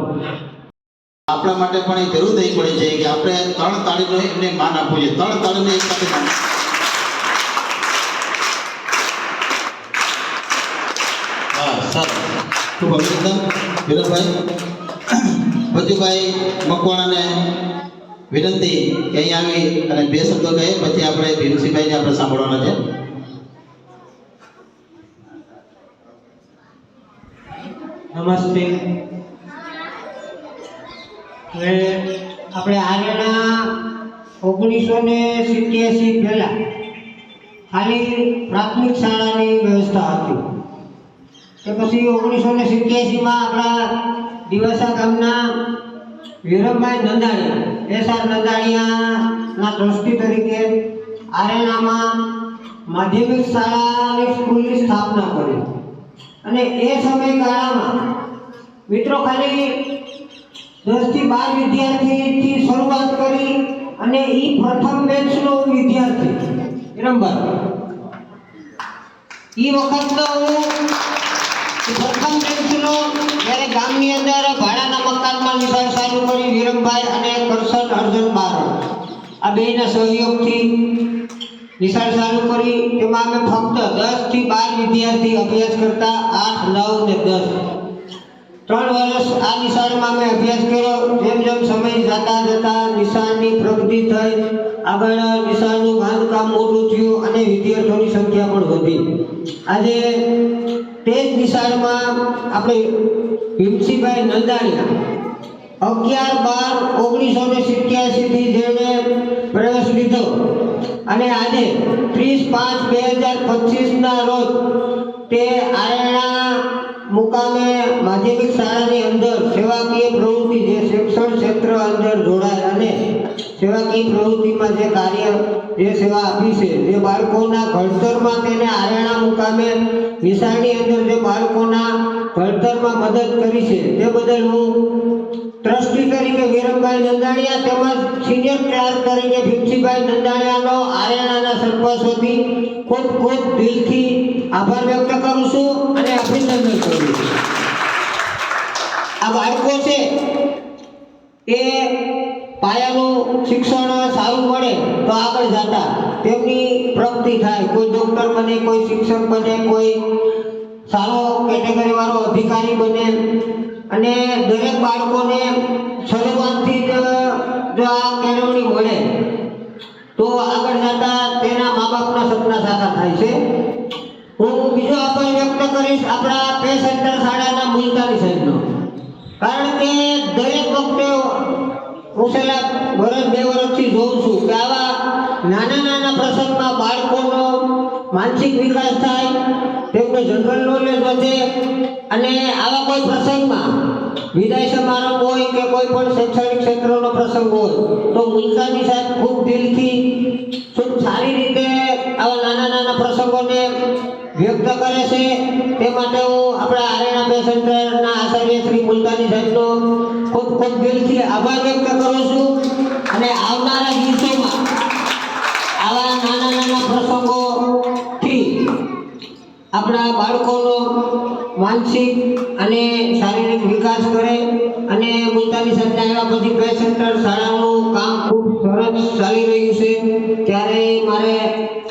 આપણા માટે પણ એ જરૂર થઈ પડે છે કે આપણે 3 તાળીનો એમને માન આપવું જોઈએ. 3 તાળીને એક સાથે માન. હા સર, ખૂબ અભિનંદન વિરમભાઈ. ભજુભાઈ મકવાણાને વિનંતી કે અહીં આવી અને 2 શબ્દો કહે, પછી આપણે ભીમસિંહભાઈને આપણે સાંભળવાના છે. નમસ્તે. હવે આપણે આર્યના 1987 પહેલા ખાલી પ્રાથમિક શાળાની વ્યવસ્થા હતી. તે પછી 1987માં આપણા દિવાસા ગામના વિરમભાઈ નંદાણીયા, એસઆર નંદાણીયાના ટ્રસ્ટી તરીકે આર્યનામાં માધ્યમિક શાળાની સ્કૂલની સ્થાપના કરી. અને એ સમયગાળામાં મિત્રો ખાલી 10 થી 12 વિદ્યાર્થીથી શરૂઆત કરી અને એ પ્રથમ બેચનો વિદ્યાર્થી વિરમભાઈ. એ વખતનો હું પ્રથમ બેચનો જ્યારે ગામની અંદર ભાડાના મકાનમાં નિશાળ ચાલુ કરી વિરમભાઈ અને કરશન અર્જુન બારોટ આ બેના સહયોગથી નિશાળ ચાલુ કરી. એમાં અમે ફક્ત 10 થી 12 વિદ્યાર્થી અભ્યાસ કરતા, 8, 9 ને 10 3 વર્ષ આ નિશાળમાં અમે અભ્યાસ કર્યો. જેમ જેમ સમય જતા નિશાળની પ્રગતિ થઈ, આગળ નિશાળનું બાંધકામ મોટું થયું અને વિદ્યાર્થીઓની સંખ્યા પણ વધી. આજે તે જ નિશાળમાં આપણે ભીમસિંહભાઈ નંદાણીયા 11/12/1987 થી જેણે પ્રવેશ લીધો અને આજે 30/5/2025ના રોજ તે આરણા મુકામે માધ્યમિક શાળાની અંદર સેવાકીય પ્રવૃત્તિ, જે શિક્ષણ ક્ષેત્ર અંદર જોડાય અને સેવાકીય પ્રવૃત્તિમાં જે કાર્ય, જે સેવા આપી છે, જે બાળકોના ઘડતરમાં તેને આરણા મુકામે નિશાળની અંદર જે બાળકોના ઘડતરમાં મદદ કરી છે તે બદલ હું ટ્રસ્ટી તરીકે વિરમભાઈ નંદાણીયા તેમજ સિનિયર ક્લાર્ક તરીકે ભીમસિંહભાઈ નંદાણીયાનો આરણાના સરપંચ વતી ખૂબ ખૂબ દિલથી આભાર વ્યક્ત કરું છું અને અભિનંદન કરું છું. આ બાળકો છે એ પાયાનું શિક્ષણ સારું મળે તો આગળ જતા તેમની પ્રગતિ થાય. કોઈ ડૉક્ટર બને, કોઈ શિક્ષક બને, કોઈ સારો કેટેગરી વાળો અધિકારી બને. અને દરેક બાળકોને શરૂઆતથી જ જો આ કેળવણી મળે તો આગળ જતા તેના મા બાપના સપના સાકાર થાય છે. હું બીજો આભાર વ્યક્ત કરીશ આપણા પે સેન્ટર શાળાના મુલતાની સાહેબનો. કારણ કે દરેક વખતે હું છેલ્લા 1-2 વર્ષથી જોઉં છું કે આવા નાના પ્રસંગમાં બાળકોનો માનસિક વિકાસ થાય, તેમનું જનરલ નોલેજ વધે અને આવા કોઈ પ્રસંગમાં વિદાય સમારંભ હોય કે કોઈ પણ શૈક્ષણિક ક્ષેત્રનો પ્રસંગ હોય તો મુલતાની સાહેબ ખૂબ દિલથી ખૂબ સારી રીતે આવા નાના નાના પ્રસંગોને વ્યક્ત કરે છે તે માટે હું આપણા આરેણા બે સેન્ટરના આચાર્ય શ્રી મુલતાની સાહેબનો ખૂબ ખૂબ દિલથી આભાર વ્યક્ત કરું છું અને આવનારા દિવસોમાં આવા નાના નાના પ્રસંગોથી આપણા બાળકોનો માનસિક અને શારીરિક વિકાસ કરે અને મુલતાની સાહેબના એવા પછી બે સેન્ટર શાળાનું કામ ખૂબ સરસ ચાલી રહ્યું છે ત્યારે મારે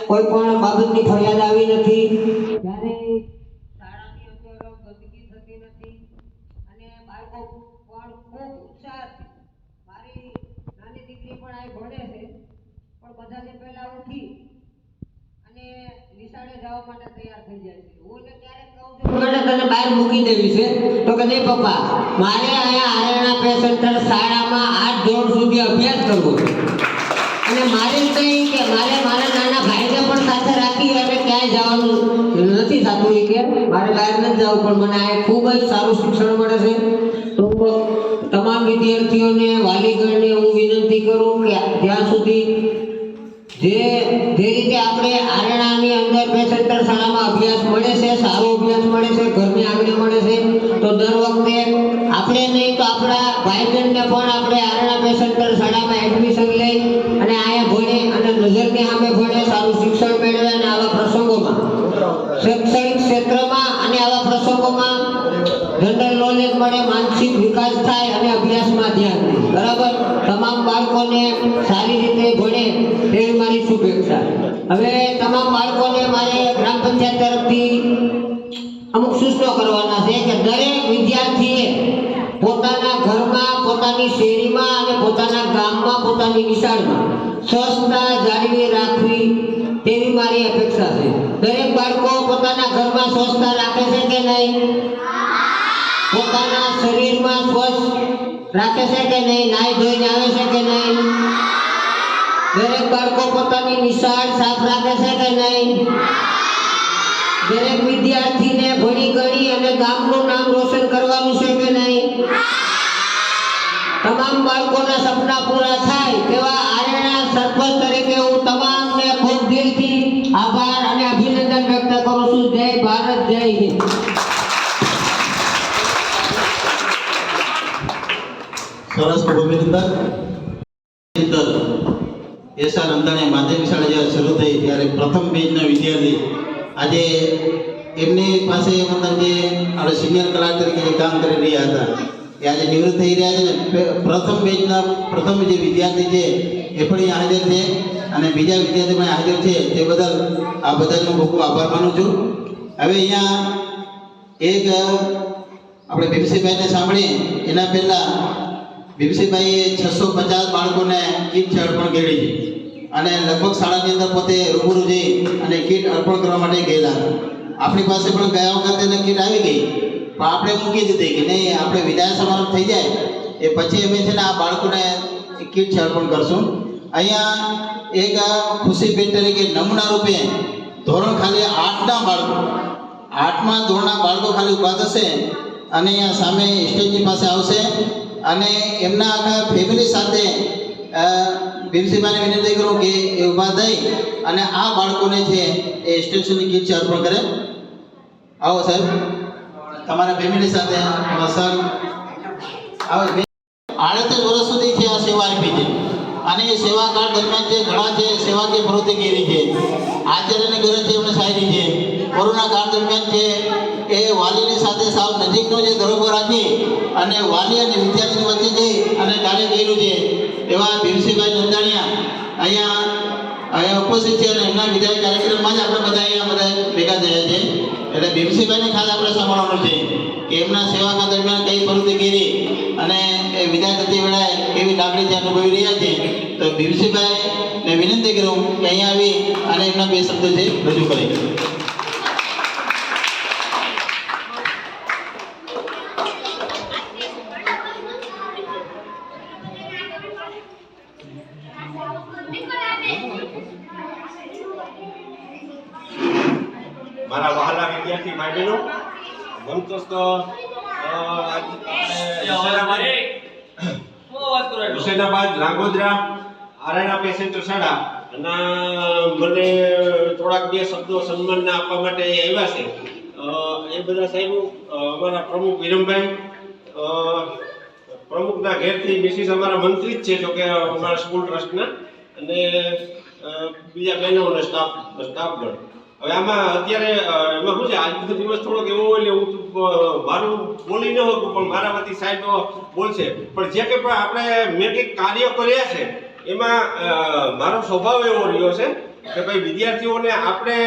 કોઈ પણ બાબતની ફરિયાદ આવી નથી ત્યારે શાળાની અંદર ગંદકી થતી નથી અને બાળકો પણ ખૂબ ઉત્સાહથી મારી નાની દીકરી પણ અહીં ભણે છે પણ બધાથી પહેલા ઉઠી અને નિશાળે જવા માટે તૈયાર થઈ જાય છે હું એને ક્યારેક કહું છું બેટા તને બહાર મૂકી દેવી છે તો કે નહીં પપ્પા મારે અહીંયા આરેણા બે સેન્ટર શાળામાં 8 ધોરણ સુધી અભ્યાસ કરવો છે અને મારે કંઈ કે મારે મારા નાના ભાઈને પણ સાથે રાખી અને ક્યાંય જવાનું નથી થતું કે મારે બહાર નથી જવું પણ મને આ ખૂબ જ સારું શિક્ષણ મળે છે તો તમામ વિદ્યાર્થીઓને વાલીગણને હું વિનંતી કરું કે જ્યાં સુધી જે રીતે આપણે આરેણાની અંદર બે સેન્ટર શાળામાં અભ્યાસ મળે છે સારો અભ્યાસ મળે છે ઘરની આંગણે મળે છે તો દર વખતે આપણે નહીં તો આપણા ભાઈ બહેનને પણ આપણે આરેણા બે સેન્ટર શાળામાં એડમિશન લઈ અને અહીંયા ભણે અને નજરની સામે ભણે સારું શિક્ષણ મેળવે અને આવા પ્રસંગોમાં શૈક્ષણિક ક્ષેત્રમાં અને આવા પ્રસંગોમાં જનરલ નોલેજ મળે માનસિક વિકાસ થાય અને અભ્યાસમાં ધ્યાન દે બરાબર તમામ બાળકોને સારી રીતે ભણે તેવી મારી શુભેચ્છા હવે તમામ બાળકોને મારે ગ્રામ પંચાયત તરફથી અમુક સૂચનો કરવાના છે કે દરેક વિદ્યાર્થીએ પોતાના ઘરમાં પોતાની શેરીમાં અને પોતાના ગામમાં પોતાની નિશાળમાં સ્વચ્છતા જાળવી રાખવી તેવી મારી અપેક્ષા છે દરેક બાળકો પોતાના ઘરમાં સ્વચ્છતા રાખે છે કે નહીં પોતાના શરીરમાં સ્વચ્છ રાખે છે કે નહીં નાઈ ધોઈને આવે છે કે નહીં દરેક બાળકો પોતાની નિશાળ સાફ રાખે છે કે નહીં દરેક વિદ્યાર્થીને ભણી ગણી અને ગામનું નામ રોશન કરવાનું છે કે નહીં તમામ બાળકોના સપના પૂરા થાય તેવા આરેણા સરપંચ તરીકે હું તમામને ખૂબ દિલથી આભાર અને અભિનંદન વ્યક્ત કરું છું જય ભારત જય હિન્દ સરસ ખૂબ અભિનંદન એસઆર અંધાણી માધ્યમિક શાળા જ્યારે શરૂ થઈ ત્યારે પ્રથમ બેચના વિદ્યાર્થી આજે એમની પાસે મતલબ જે આપણે સિનિયર કલાકાર તરીકે જે કામ કરી રહ્યા હતા એ આજે નિવૃત્ત થઈ રહ્યા છે ને પ્રથમ બેચના પ્રથમ જે વિદ્યાર્થી છે એ પણ અહીં હાજર છે અને બીજા વિદ્યાર્થી પણ હાજર છે તે બદલ આ બધાનો ખૂબ ખૂબ આભાર માનું છું હવે અહીંયા એક આપણે ભીમસિંહભાઈને સાંભળીએ એના પહેલાં ભીમસિંહભાઈએ 650 બાળકોને કીટ અર્પણ કરી છે અને લગભગ શાળાની અંદર પોતે રૂબરૂ જઈ અને કીટ અર્પણ કરવા માટે ગયેલા આપણી પાસે પણ ગયા વખતે કીટ આવી ગઈ પણ આપણે મૂકી દીધી કે નહીં આપણે વિદાય સમારોહ થઈ જાય એ પછી અમે છે ને આ બાળકોને કીટ અર્પણ કરશું અહીંયા એક ખુશી ભેટ તરીકે નમૂના રૂપે ધોરણ ખાલી 8ના બાળકો 8મા ધોરણના બાળકો ખાલી ઊભા થશે અને અહીંયા સામે સ્ટેજની પાસે આવશે અને એમના આખા ફેમિલી સાથે ભીમસિંહભાઈને વિનંતી કરું કે એ ઊભા થઈ અને આ બાળકોને છે એ સ્ટેશનની કીટ છે અર્પણ કરે આવો સાહેબ તમારા ફેમિલી સાથે સર આવો 38 વર્ષ સુધી છે આ સેવા આપી છે અને એ સેવાકાળ દરમિયાન જે ઘણા છે સેવાકીય પ્રવૃત્તિ કરી છે આચાર્યને ઘરે છે એમને શાયરી છે કોરોના કાળ દરમિયાન છે એ વાલીની સાથે સાવ નજીકનો જે દરોગો રાખી અને વાલી અને વિદ્યાર્થી વચ્ચે જઈ અને કાર્ય કર્યું છે એવા ભીમસિંહભાઈ નંદાણીયા અહીંયા ઉપસ્થિત છે અને એમના વિદાય કાર્યક્રમમાં જ આપણે બધા અહીંયા બધા ભેગા થયા છે એટલે ભીમસિંહભાઈને ખાસ આપણે સાંભળવાનું છે કે એમના સેવાકાળ દરમિયાન કઈ પ્રવૃત્તિ કરી અને એ વિદાય થતી વેળાએ કેવી લાગણી જે અનુભવી રહ્યા છે તો ભીમસિંહભાઈને વિનંતી કરું કે અહીંયા આવી અને એમના બે શબ્દો છે રજૂ કરે મારા વહાલા વિદ્યાર્થી ભાઈ બહેનો મનતોસ્ત હુસેનાબાદ લાંગોદરા આરેણા પે સેન્ટર શાળા અને મને થોડાક બે શબ્દો સન્માનના આપવા માટે અહીં આવ્યા છે. એ બધા સાહેબો અમારા પ્રમુખ વિરમભાઈ, પ્રમુખના ઘેરથી મિસિસ અમારા મંત્રી જ છે, જોકે અમારા સ્કૂલ ટ્રસ્ટના, અને બીજા બહેનો અને સ્ટાફગણ. હવે આમાં અત્યારે એમાં શું છે, આજનો દિવસ થોડોક એવો હોય એટલે હું મારું બોલી ન શકું, પણ મારા વતી સાહેબ બોલશે. પણ જે કંઈ પણ આપણે મેં કંઈક કાર્ય કર્યા છે એમાં મારો સ્વભાવ એવો રહ્યો છે કે ભાઈ વિદ્યાર્થીઓને આપણે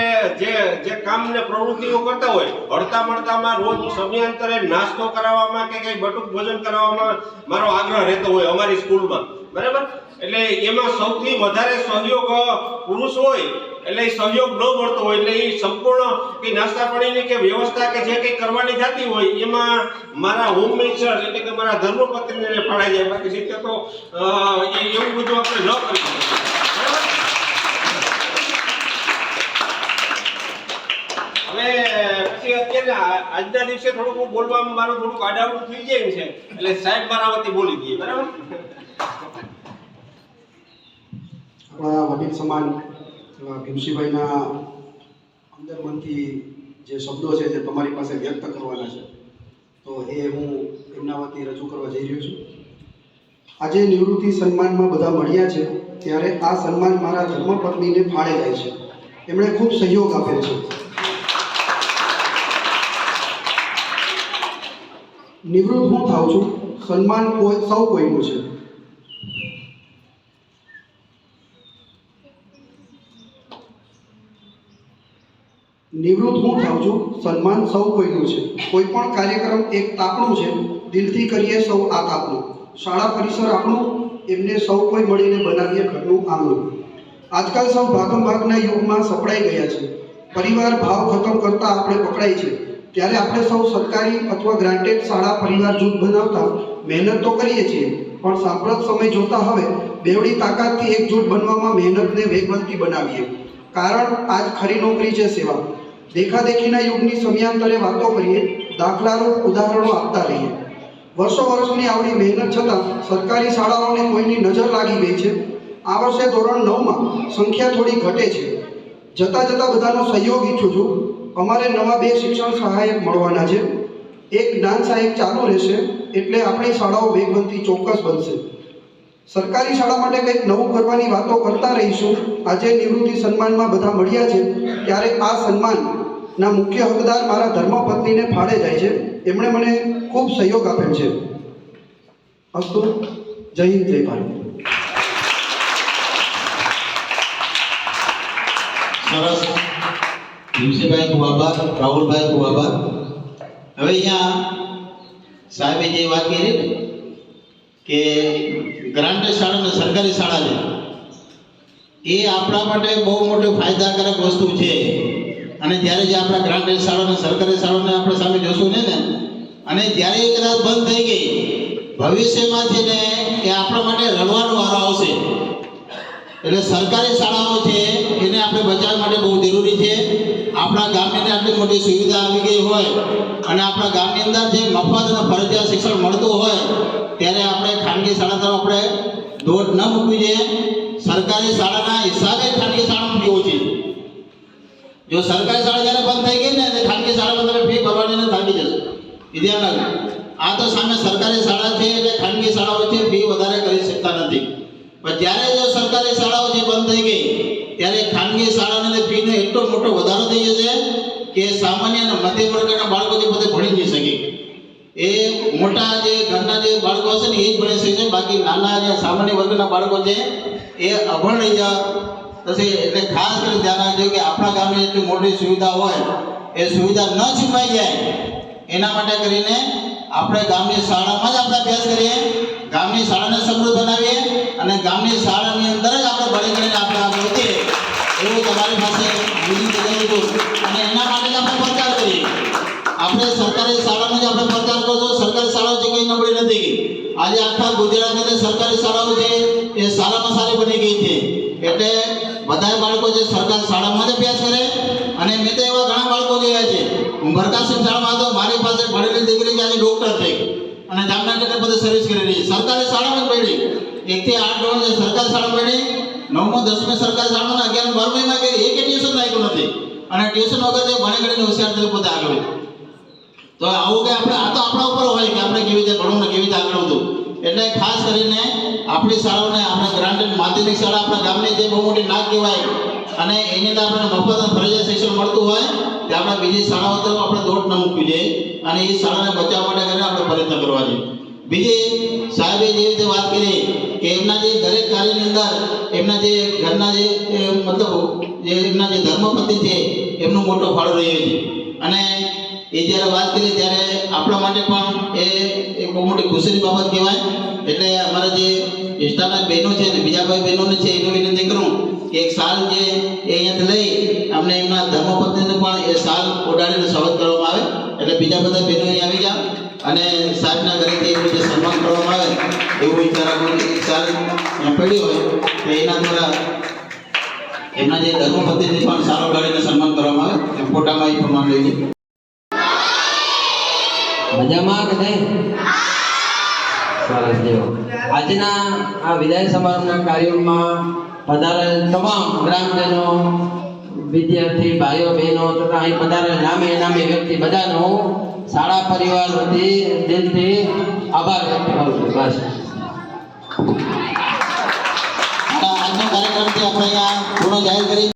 જે કામ ને પ્રવૃત્તિઓ કરતા હોય, હળતા મળતામાં રોજ સમયાંતરે નાસ્તો કરાવવામાં કે કંઈ બટુક ભોજન કરાવવામાં મારો આગ્રહ રહેતો હોય અમારી સ્કૂલમાં, બરાબર. એટલે એમાં સૌથી વધારે સહયોગ પુરુષ હોય, એટલે એ સહયોગ ન મળતો હોય, એટલે એ સંપૂર્ણ કે નાસ્તા પાણીની કે વ્યવસ્થા કે જે કંઈ કરવાની જતી હોય એમાં મારા હોમ મિનિસ્ટર એટલે કે મારા ધર્મપત્નીને ફાળાઈ જાય. બાકી રીતે તો એવું બધું આપણે ન કરી શકીએ, બરાબર. હવે પછી અત્યારે આજના દિવસે થોડુંક હું બોલવામાં મારું થોડુંક આડાવડું થઈ જાય છે, એટલે સાહેબ મારા વતી બોલી દઈએ, બરાબર. આપણા વડીલ સમાન એવા ભીમસિંહભાઈના અંદર મનથી જે શબ્દો છે જે તમારી પાસે વ્યક્ત કરવાના છે, તો એ હું એમના વતી રજૂ કરવા જઈ રહ્યો છું. આજે નિવૃત્તિ સન્માનમાં બધા મળ્યા છે, ત્યારે આ સન્માન મારા ધર્મપત્નીને ફાળે જાય છે. એમણે ખૂબ સહયોગ આપેલ છે. નિવૃત્ત હું થાઉં છું, સન્માન સૌ કોઈનું છે. નિવૃત્ત હું થાઉં છું, સન્માન સૌ કોઈનું છે. કોઈ પણ કાર્યક્રમ એક તાપણું છે, દિલથી કરીએ સૌ આ તાપણું. શાળા પરિસર આપણું, એમને સૌ કોઈ મળીને બનાવીએ ઘરનું આંગણું. આજકાલ સૌ ભાગમભાગના યુગમાં સપડાઈ ગયા છે. પરિવાર ભાવ ખતમ કરતા આપણે પકડાય છે. ત્યારે આપણે સૌ સરકારી અથવા ગ્રાન્ટેડ શાળા પરિવાર જૂથ બનાવતા મહેનત તો કરીએ છીએ, પણ સાંપ્રત સમય જોતા હવે બેવડી તાકાતથી એકજૂટ બનવામાં મહેનતને વેગવંતી બનાવીએ. કારણ આજ ખરી નોકરી છે સેવા. દેખાદેખીના યુગની સમયાંતરે વાતો કરીએ, દાખલારૂપ ઉદાહરણો આપતા રહીએ. વર્ષો વર્ષની આવડી મહેનત છતાં સરકારી શાળાઓને કોઈની નજર લાગી ગઈ છે. આ વર્ષે ધોરણ 9માં સંખ્યા થોડી ઘટે છે. જતાં જતાં બધાનો સહયોગ ઈચ્છું છું. અમારે નવા 2 શિક્ષણ સહાયક મળવાના છે. એક જ્ઞાન સહાયક ચાલુ રહેશે, એટલે આપણી શાળાઓ વેગવંતી ચોક્કસ બનશે. સરકારી શાળા માટે કંઈક નવું કરવાની વાતો કરતા રહીશું. આજે નિવૃત્તિ સન્માનમાં બધા મળ્યા છે, ત્યારે આ સન્માનના મુખ્ય હકદાર મારા ધર્મપત્નીને ફાળે જાય છે. એમણે મને ખૂબ સહયોગ આપેલ છે. અસ્તુ. જય હિન્દ, જય ભારત. સરસ. ભીમસિંહભાઈ ખૂબ આભાર, રાહુલભાઈ ખૂબ આભાર. હવે અહીંયા સાહેબે જે વાત કરી ને કે ગ્રાન્ટેડ શાળા અને સરકારી શાળા છે, એ આપણા માટે બહુ મોટી ફાયદાકારક વસ્તુ છે. અને જ્યારે જે આપણા ગ્રાન્ટેડ શાળા અને સરકારી શાળાને આપણે સામે જોશું ને અને જ્યારે એ કદાચ બંધ થઈ ગઈ, ભવિષ્યમાં છે ને એ આપણા માટે રડવાનો વારો આવશે. એટલે સરકારી શાળાઓ છે એને આપણે બચાવવા માટે બહુ જરૂરી છે. આપણા ગામની અંદર આટલી મોટી સુવિધા આવી ગઈ હોય અને આપણા ગામની અંદર જે મફત અને ફરજિયાત શિક્ષણ મળતું હોય, ત્યારે આપણે ખાનગી શાળા તરફ આપણે દોડ ન મૂકવી જોઈએ. સરકારી શાળાના હિસાબે ખાનગી શાળામાં ફી ઓછી. જો સરકારી શાળા જ્યારે બંધ થઈ ગઈ ને, ખાનગી શાળામાં તમે ફી ભરવાની થાકી જશો. વિદ્યાર્થી આ તો સામે સરકારી શાળા છે એટલે ખાનગી શાળાઓ છે ફી વધારે કરી શકતા નથી. પણ જ્યારે જો સરકારી શાળાઓ જે બંધ થઈ ગઈ, ત્યારે ખાનગી શાળાને ફીનો એટલો મોટો વધારો થઈ જશે કે સામાન્ય અને મધ્યમ વર્ગના બાળકો જે પોતે ભણી નહીં શકે. એ મોટા જે ઘરના જે બાળકો હશે ને એ જ ભણી શકશે. બાકી નાના જે સામાન્ય વર્ગના બાળકો છે એ અભણ રહી જશે. એટલે ખાસ કરીને ધ્યાન રાખજો કે આપણા ગામની એટલી મોટી સુવિધા હોય એ સુવિધા ન છીનવાઈ જાય, એના માટે કરીને આપણે ગામની શાળામાં જ આપણે અભ્યાસ કરીએ, ગામની શાળાને સમૃદ્ધ બનાવીએ અને ગામની શાળાની અંદર જ આપણે ભણી કરીને આપણે આગળ વધીએ. એવું તમારી પાસે અને એના માટે જ આપણે પ્રચાર કરીએ. આપણે સરકારી શાળાનો જ આપણે પ્રચાર કરજો. સરકારી શાળાઓ જે કંઈ નબળી નથી. આજે આખા ગુજરાતની સરકારી શાળાઓ છે એ સારામાં સારી બની ગઈ છે. એટલે બધા બાળકો જે સરકારી શાળામાં જ અભ્યાસ કરે. અને મેં તો એવા ઘણા બાળકો જોયા છે. હું ભરકાસિંહ શાળામાં હતો, મારી પાસે ભણેલી દીકરી આજે ડૉક્ટર થઈ અને જામનગરની બધી સર્વિસ કરી રહી છે. સરકારી શાળામાં જ ભણી 1 થી 8 ધોરણ જે સરકારી શાળામાં ભણી 9મું 10મી સરકારી શાળામાં 11 12મીમાં કે એક ટ્યુશન રાખ્યું નથી અને ટ્યુશન વગર તે ભણી ગણીને હોશિયાર થઈને પોતે આગળ વધ્યો. તો આવું કે આપણે આ તો આપણા ઉપર હોય કે આપણે કેવી રીતે ભણવું ને કેવી રીતે આગળ વધવું. એટલે ખાસ કરીને આપણી શાળાઓને આપણે ગ્રાન્ટેડ માધ્યમિક શાળા આપણા ગામની જે બહુ મોટી નાક કહેવાય અને એની અંદર આપણે મફત અને ફરજિયાત શિક્ષણ મળતું હોય તે આપણે બીજી શાળાઓ તરફ આપણે દોટ ન મૂકવી જોઈએ અને એ શાળાને બચાવવા માટે કરીને આપણે પ્રયત્ન કરવા જોઈએ. બીજી સાહેબે જે રીતે વાત કરી કે એમના જે દરેક કાર્યની અંદર એમના જે ઘરના જે મતલબ જે એમના જે ધર્મપતિ છે એમનો મોટો ફાળો રહ્યો છે અને એ જ્યારે વાત કરી ત્યારે આપણા માટે પણ એ બહુ મોટી ખુશીની બાબત કહેવાય. એટલે અમારા જે સ્ટાફના બહેનો છે ને બીજા ભાઈ બહેનોને છે એને વિનંતી કરું કે એક સાલ જે એ અહીંયાથી લઈ અમને એમના ધર્મપત્નીને પણ એ સાલ ઓઢાડીને સ્વાગત કરવામાં આવે. એટલે બીજા બધા બહેનો અહીં આવી જાવ અને સાહેબના ઘરેથી એનું જે સન્માન કરવામાં આવે એવું વિચાર રાખો કે એક સાલ પડ્યો હોય તો એના દ્વારા એમના જે ધર્મપત્નીને પણ સાલ ઓઢાડીને સન્માન કરવામાં આવે. એ ફોટામાં એ પ્રમાણ લઈ જાય. મજામાં કે નહીં? સરસ દેવો. આજના આ વિદાય સમારંભના કાર્યક્રમમાં પધારેલ તમામ ગ્રામજનો, વિદ્યાર્થી ભાઈઓ બહેનો તથા અહીં પધારેલ નામે નામે વ્યક્તિ બધાનો શાળા પરિવાર વતી દિલથી આભાર વ્યક્ત કરું છું. બસ આજનો કાર્યક્રમથી આપણે અહીંયા પૂર્ણ જાહેર કરી.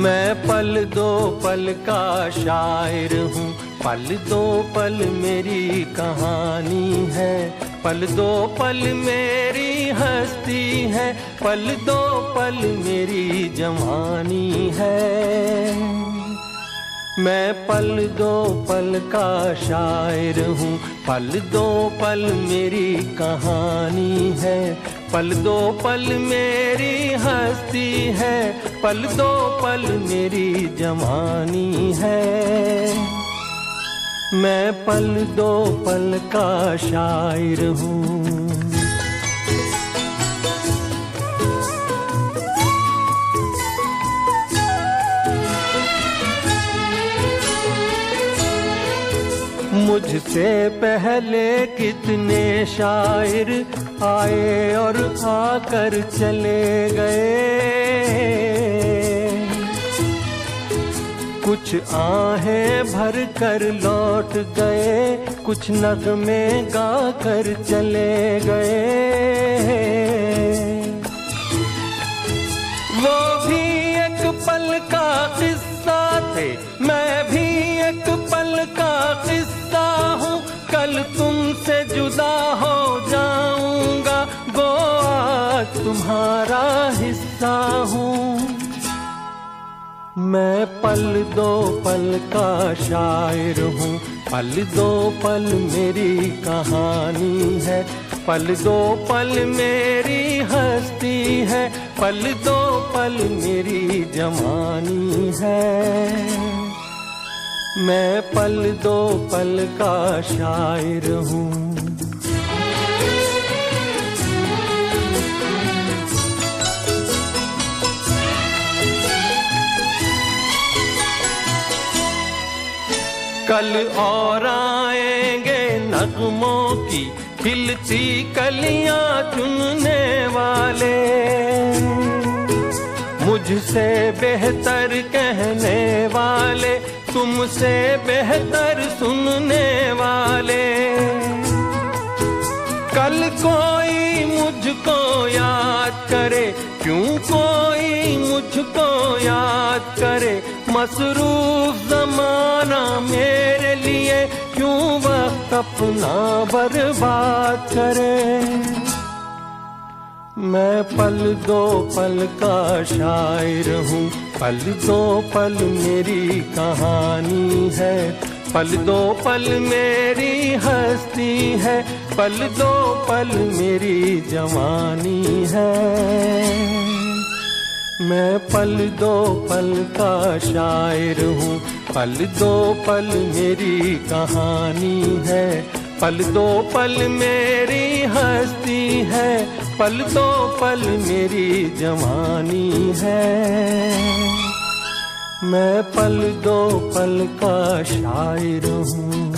मैं पल दो पल का शायर हूँ, पल दो पल मेरी कहानी है, पल दो पल मेरी हस्ती है, पल दो पल मेरी जवानी है। मैं पल दो पल का शायर हूँ, पल दो पल मेरी कहानी है, पल दो पल मेरी हस्ती है, पल दो पल मेरी जवानी है। मैं पल दो पल का शायर हूँ। मुझसे पहले कितने शायर आए और आकर चले गए। कुछ आहें भर कर लौट गए, कुछ नगमे गा कर चले गए। वो भी एक पल का किस्सा थे, मैं भी एक पल का किस्सा हूँ। कल तुमसे जुदा हो जाऊंगा, वो आज तुम्हारा हिस्सा हूँ। मैं पल दो पल का शायर हूँ, पल दो पल मेरी कहानी है। पल दो पल मेरी हस्ती है, पल दो पल मेरी जवानी है। मैं पल दो पल का शायर हूँ। कल और आएंगे नगमों की खिलती कलियां चुनने वाले, मुझसे बेहतर कहने वाले, तुमसे बेहतर सुनने वाले। कल कोई मुझको याद करे, क्यों कोई मुझको याद करे। मसरूफ जमाना मेरे लिए क्यों वक्त अपना बर्बाद करे। मैं पल दो पल का शायर हूँ, पल दो पल मेरी कहानी है। पल दो पल मेरी हस्ती है, पल दो पल मेरी जवानी है। मैं पल दो पल का शायर हूँ, पल दो पल मेरी कहानी है। पल दो पल मेरी हस्ती है, पल दो पल मेरी जवानी है। मैं पल दो पल का शायर हूँ।